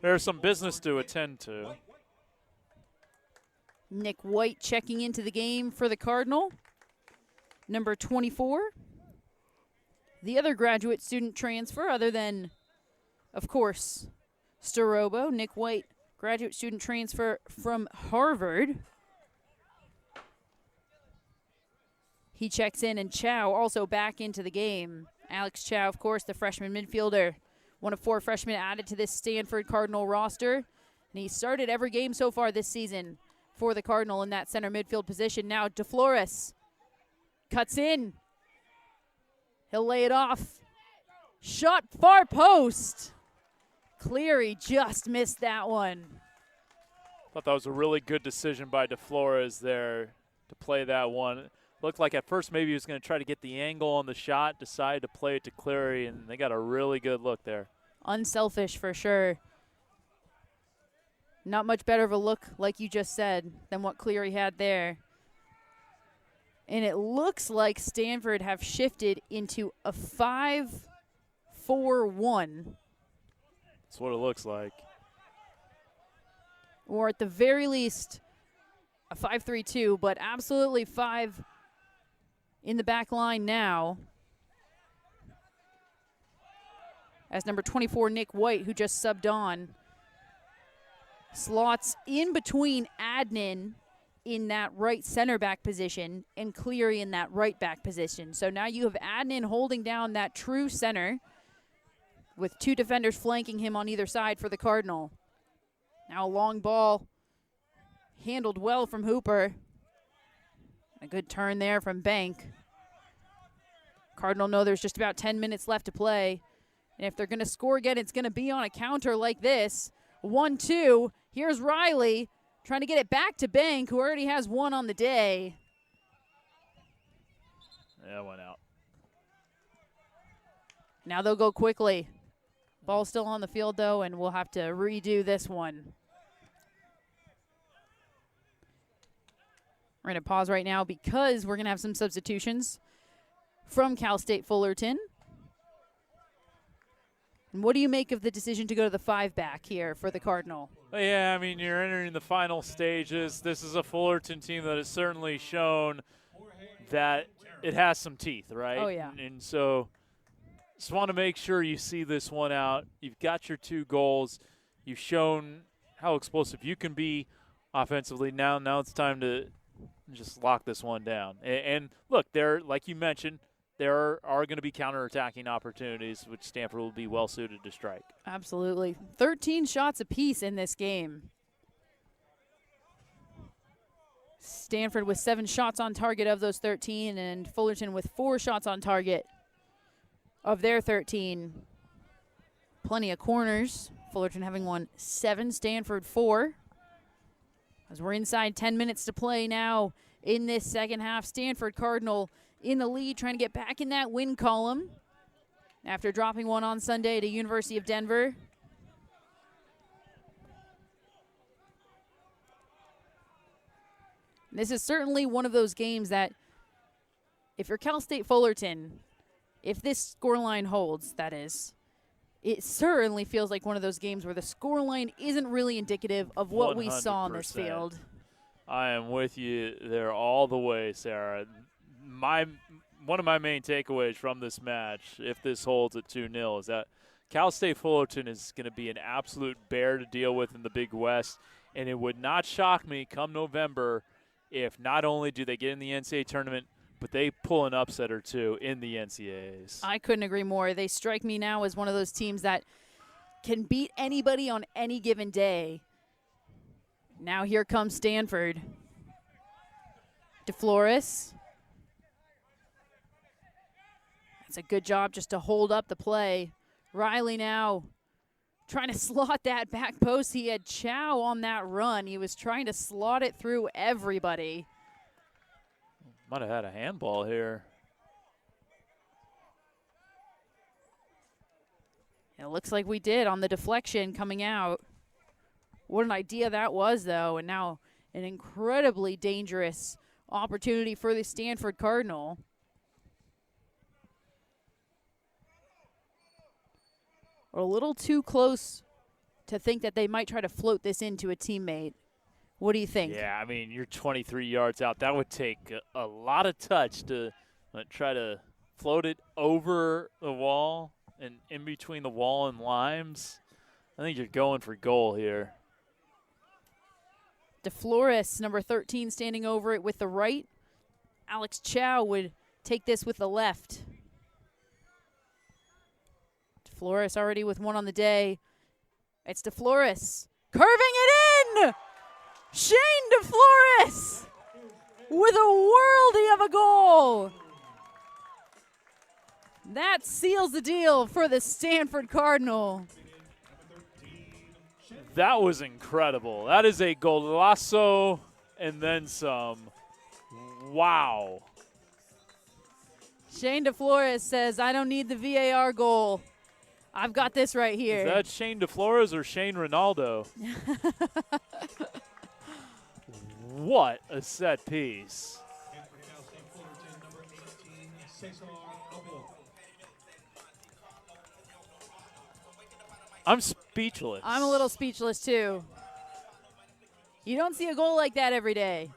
There's some business to attend to. Nick White checking into the game for the Cardinal. Number 24. The other graduate student transfer, other than, of course, Starobo, Nick White, graduate student transfer from Harvard. He checks in, and Chow also back into the game. Alex Chow, of course, the freshman midfielder, one of 4 freshmen added to this Stanford Cardinal roster. And he started every game so far this season for the Cardinal in that center midfield position. Now DeFlores cuts in. He'll lay it off. Shot far post. Cleary just missed that one. Thought that was a really good decision by DeFlores there to play that one. Looked like at first maybe he was going to try to get the angle on the shot, decided to play it to Cleary, and they got a really good look there. Unselfish for sure. Not much better of a look, like you just said, than what Cleary had there. And it looks like Stanford have shifted into a 5-4-1. That's what it looks like. Or at the very least, a 5-3-2, but absolutely 5 in the back line now. As number 24, Nick White, who just subbed on, slots in between Adnan in that right center back position and Cleary in that right back position. So now you have Adnan holding down that true center with 2 defenders flanking him on either side for the Cardinal. Now a long ball handled well from Hooper. A good turn there from Bank. Cardinal know there's just about 10 minutes left to play. And if they're going to score again, it's going to be on a counter like this. 1-2. Here's Riley trying to get it back to Bank, who already has 1 on the day. Yeah, it went out. Now they'll go quickly. Ball still on the field, though, and we'll have to redo this one. We're going to pause right now because we're going to have some substitutions. from Cal State Fullerton. And what do you make of the decision to go to the 5-back here for the Cardinal? Yeah, I mean, you're entering the final stages. This is a Fullerton team that has certainly shown that it has some teeth, right? Oh, yeah. And so just want to make sure you see this one out. You've got your 2 goals. You've shown how explosive you can be offensively. Now it's time to just lock this one down. And look, like you mentioned, there are going to be counterattacking opportunities, which Stanford will be well suited to strike. Absolutely. 13 shots apiece in this game. Stanford with 7 shots on target of those 13, and Fullerton with 4 shots on target of their 13. Plenty of corners. Fullerton having won 7, Stanford 4. As we're inside 10 minutes to play now in this second half, Stanford Cardinal in the lead, trying to get back in that win column after dropping one on Sunday to University of Denver. This is certainly one of those games that if you're Cal State Fullerton, if this scoreline holds, that is, it certainly feels like one of those games where the scoreline isn't really indicative of what we saw on this 100%. field. I am with you there all the way, Sarah. One of my main takeaways from this match, if this holds at 2-0, is that Cal State Fullerton is going to be an absolute bear to deal with in the Big West, and it would not shock me come November if not only do they get in the NCAA tournament, but they pull an upset or 2 in the NCAAs. I couldn't agree more. They strike me now as one of those teams that can beat anybody on any given day. Now here comes Stanford. DeFlores. That's a good job just to hold up the play. Riley now trying to slot that back post. He had Chow on that run. He was trying to slot it through everybody. Might have had a handball here. It looks like we did on the deflection coming out. What an idea that was, though, and now an incredibly dangerous opportunity for the Stanford Cardinal. We're a little too close to think that they might try to float this into a teammate. What do you think? Yeah, I mean, you're 23 yards out. That would take a lot of touch to try to float it over the wall and in between the wall and limes. I think you're going for goal here. DeFlores, number 13, standing over it with the right. Alex Chow would take this with the left. DeFlores already with one on the day. It's DeFlores curving it in! Shane DeFlores with a worldie of a goal. That seals the deal for the Stanford Cardinal. That was incredible. That is a golazo and then some. Wow. Shane DeFlores says, I don't need the VAR goal. I've got this right here. Is that Shane DeFlores or Shane Ronaldo? What a set piece. I'm speechless. I'm a little speechless, too. You don't see a goal like that every day.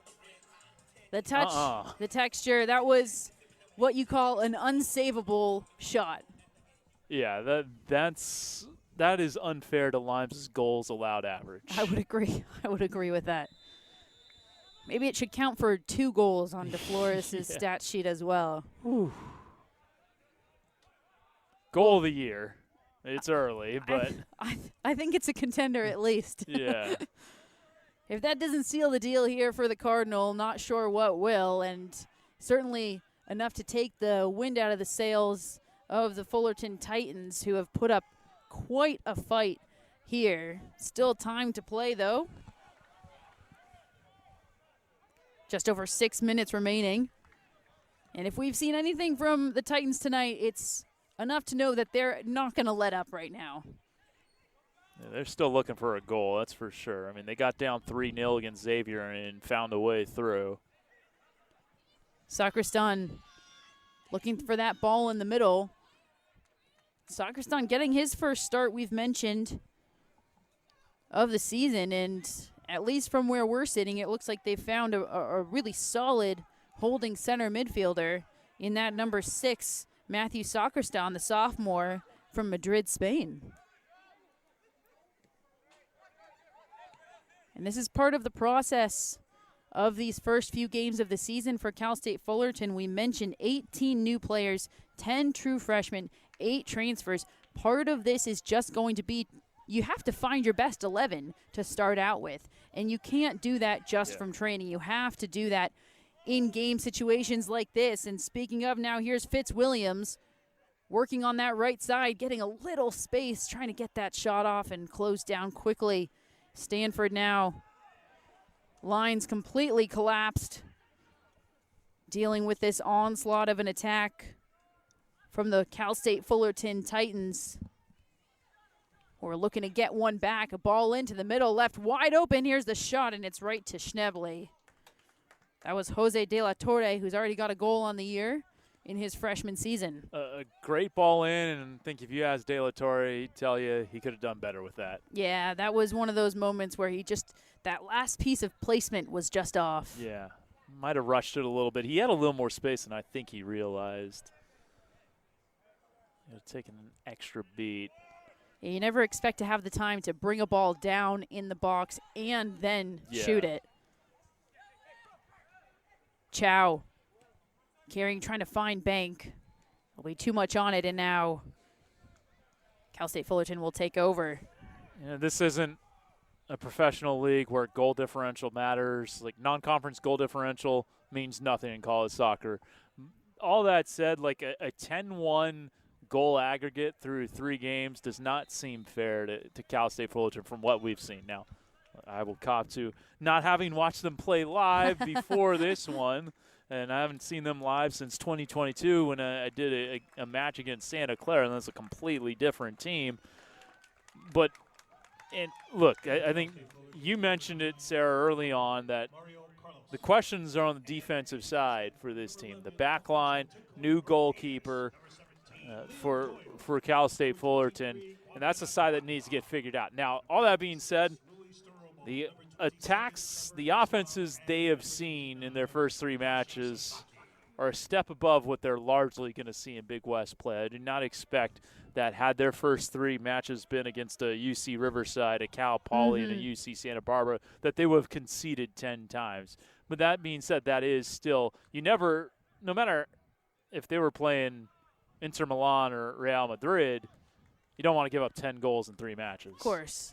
The touch, the texture, that was what you call an unsavable shot. Yeah, that is unfair to Limes' goals allowed average. I would agree. I would agree with that. Maybe it should count for 2 goals on DeFlores' stat sheet as well. Whew. Goal of the year. It's early, but I think it's a contender at least. Yeah. If that doesn't seal the deal here for the Cardinal, not sure what will, and certainly enough to take the wind out of the sails of the Fullerton Titans, who have put up quite a fight here. Still time to play, though. Just over 6 minutes remaining. And if we've seen anything from the Titans tonight, it's enough to know that they're not going to let up right now. Yeah, they're still looking for a goal, that's for sure. I mean, they got down 3-0 against Xavier and found a way through. Sacristan looking for that ball in the middle. Sacristan getting his first start, we've mentioned, of the season, and at least from where we're sitting, it looks like they've found a really solid holding center midfielder in that number 6, Matthew Sacristan, the sophomore from Madrid, Spain. And this is part of the process of these first few games of the season for Cal State Fullerton. We mentioned 18 new players, 10 true freshmen, 8 transfers. Part of this is just going to be, you have to find your best 11 to start out with. And you can't do that just from training. You have to do that in game situations like this. And speaking of, now here's Fitzwilliams working on that right side, getting a little space, trying to get that shot off and close down quickly. Stanford now, lines completely collapsed, dealing with this onslaught of an attack from the Cal State Fullerton Titans. We're looking to get one back, a ball into the middle, left wide open. Here's the shot, and it's right to Schneble. That was Jose De La Torre, who's already got a goal on the year in his freshman season. A great ball in, and I think if you ask De La Torre, he'd tell you he could have done better with that. Yeah, that was one of those moments where he just, that last piece of placement was just off. Yeah, might have rushed it a little bit. He had a little more space than I think he realized. Taking an extra beat. Yeah, you never expect to have the time to bring a ball down in the box and then shoot it. Chow carrying, trying to find Bank. There'll be too much on it, and now Cal State Fullerton will take over. This isn't a professional league where goal differential matters. Like, non-conference goal differential means nothing in college soccer. All that said, like a 10-1 goal aggregate through 3 games does not seem fair to Cal State Fullerton from what we've seen. Now, I will cop to not having watched them play live before this one, and I haven't seen them live since 2022 when I did a match against Santa Clara, and that's a completely different team. But, and look, I think you mentioned it, Sarah, early on, that the questions are on the defensive side for this team. The back line, new goalkeeper, for Cal State Fullerton, and that's the side that needs to get figured out. Now, all that being said, the attacks, the offenses they have seen in their first 3 matches are a step above what they're largely going to see in Big West play. I do not expect that had their first 3 matches been against a UC Riverside, a Cal Poly, and a UC Santa Barbara, that they would have conceded 10 times. But that being said, that is still, you never, no matter if they were playing Inter Milan or Real Madrid, you don't want to give up 10 goals in 3 matches. Of course.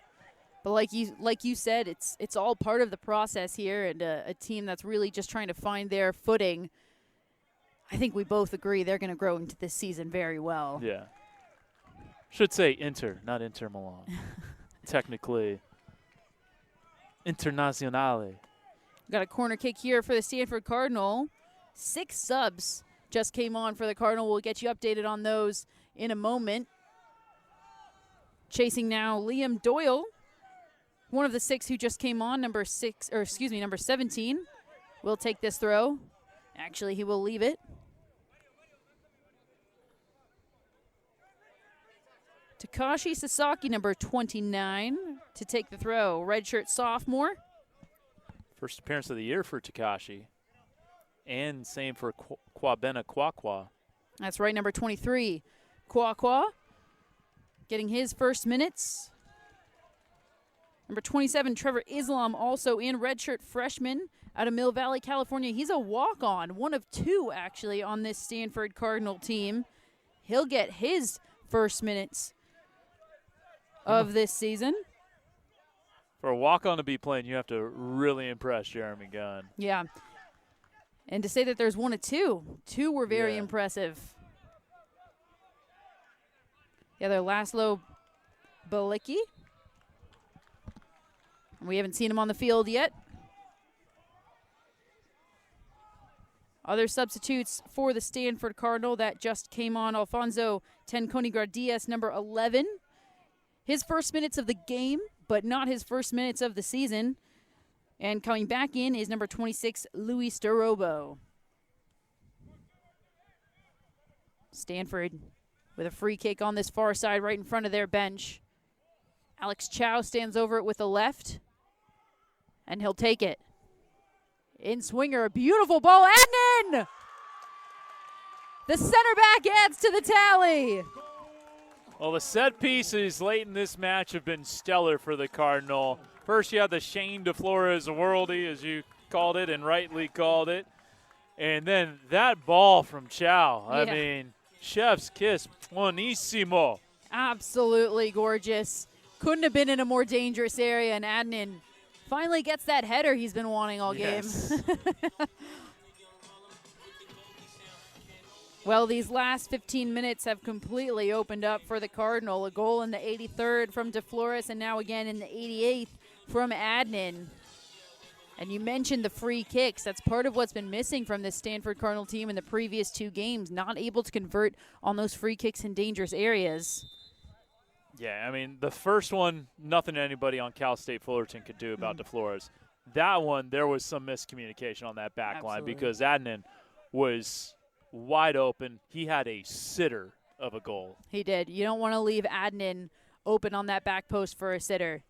But like you said, it's all part of the process here, and a team that's really just trying to find their footing. I think we both agree they're going to grow into this season very well. Yeah. Should say Inter, not Inter Milan. Technically. Internazionale. Got a corner kick here for the Stanford Cardinal. 6 subs just came on for the Cardinal. We'll get you updated on those in a moment. Chasing now Liam Doyle, one of the 6 who just came on, number 17. Will take this throw. Actually, he will leave it. Takashi Sasaki, number 29, to take the throw. Redshirt sophomore. First appearance of the year for Takashi. And same for Kwabena Kwakwa. That's right, number 23. Kwakwa getting his first minutes. Number 27, Trevor Islam, also in, redshirt freshman out of Mill Valley, California. He's a walk-on, one of 2 actually on this Stanford Cardinal team. He'll get his first minutes of this season. For a walk-on to be playing, you have to really impress Jeremy Gunn. Yeah. And to say that there's 1 of 2. 2 were very impressive. The other, Laszlo Balicki. We haven't seen him on the field yet. Other substitutes for the Stanford Cardinal that just came on, Alfonso Tenconigra-Diaz, number 11. His first minutes of the game, but not his first minutes of the season. And coming back in is number 26, Luis Dorobo. Stanford with a free kick on this far side right in front of their bench. Alex Chow stands over it with the left, and he'll take it. In swinger, a beautiful ball. Adnan! The center back adds to the tally. Well, the set pieces late in this match have been stellar for the Cardinal. First, you had the Shane DeFlores worldie, as you called it and rightly called it. And then that ball from Chow. I mean, chef's kiss. Buonissimo. Absolutely gorgeous. Couldn't have been in a more dangerous area, and Adnan finally gets that header he's been wanting all game. Well, these last 15 minutes have completely opened up for the Cardinal. A goal in the 83rd from DeFlores, and now again in the 88th from Adnan. And you mentioned the free kicks. That's part of what's been missing from this Stanford Cardinal team in the previous 2 games, not able to convert on those free kicks in dangerous areas. Yeah, I mean, the first one, nothing anybody on Cal State Fullerton could do about DeFlores. That one, there was some miscommunication on that back line because Adnan was wide open. He had a sitter of a goal. He did. You don't want to leave Adnan open on that back post for a sitter.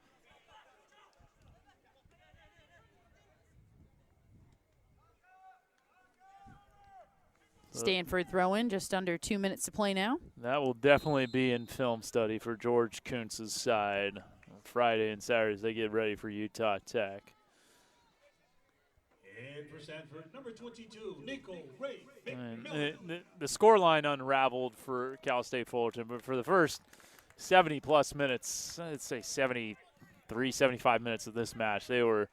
Stanford throw-in, just under 2 minutes to play now. That will definitely be in film study for George Kuntz's side. On Friday and Saturdays, they get ready for Utah Tech. And for Stanford, number 22, Nico Ray. The scoreline unraveled for Cal State Fullerton, but for the first 70-plus minutes, I'd say 73, 75 minutes of this match, they were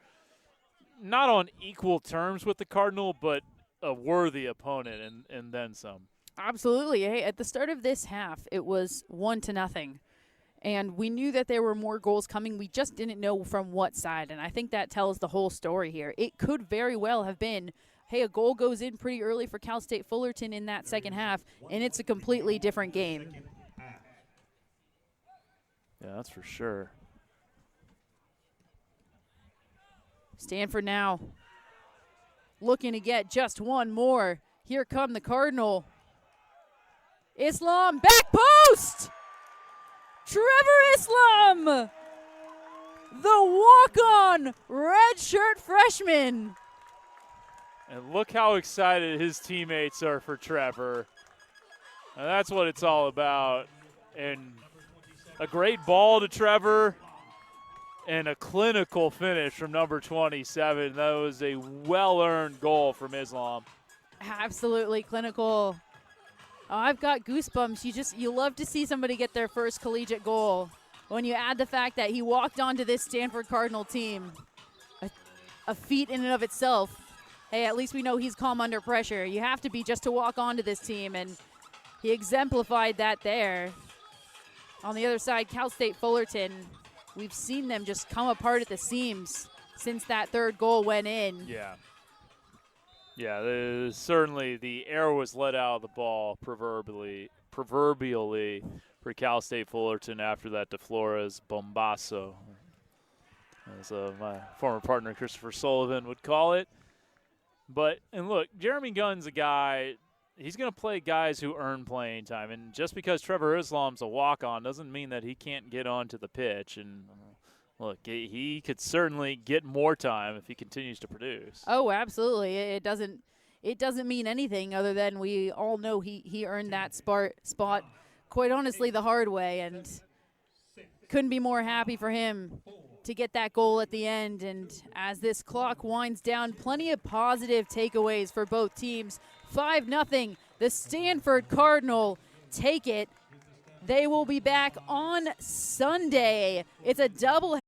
not on equal terms with the Cardinal, but a worthy opponent and then some. Absolutely. Hey, at the start of this half, it was 1-0. And we knew that there were more goals coming. We just didn't know from what side. And I think that tells the whole story here. It could very well have been, hey, a goal goes in pretty early for Cal State Fullerton in that second half, and it's a completely different game. Yeah, that's for sure. Stanford now looking to get just one more. Here come the Cardinal. Islam, back post! Trevor Islam, the walk-on redshirt freshman. And look how excited his teammates are for Trevor. And that's what it's all about. And a great ball to Trevor and a clinical finish from number 27. That was a well-earned goal from Islam. Absolutely clinical. Oh, I've got goosebumps. You love to see somebody get their first collegiate goal. When you add the fact that he walked onto this Stanford Cardinal team, a feat in and of itself. Hey, at least we know he's calm under pressure. You have to be just to walk onto this team, and he exemplified that there. On the other side, Cal State Fullerton, we've seen them just come apart at the seams since that third goal went in. Yeah. Yeah, certainly the air was let out of the ball proverbially for Cal State Fullerton after that DeFlores bombazo, as my former partner Christopher Sullivan would call it. And look, Jeremy Gunn's a guy, he's going to play guys who earn playing time. And just because Trevor Islam's a walk-on doesn't mean that he can't get onto the pitch. And look, he could certainly get more time if he continues to produce. Oh, absolutely. It doesn't mean anything other than we all know he earned that spot, quite honestly, the hard way. And couldn't be more happy for him to get that goal at the end. And as this clock winds down, plenty of positive takeaways for both teams. 5-0, the Stanford Cardinal take it. They will be back on Sunday. It's a double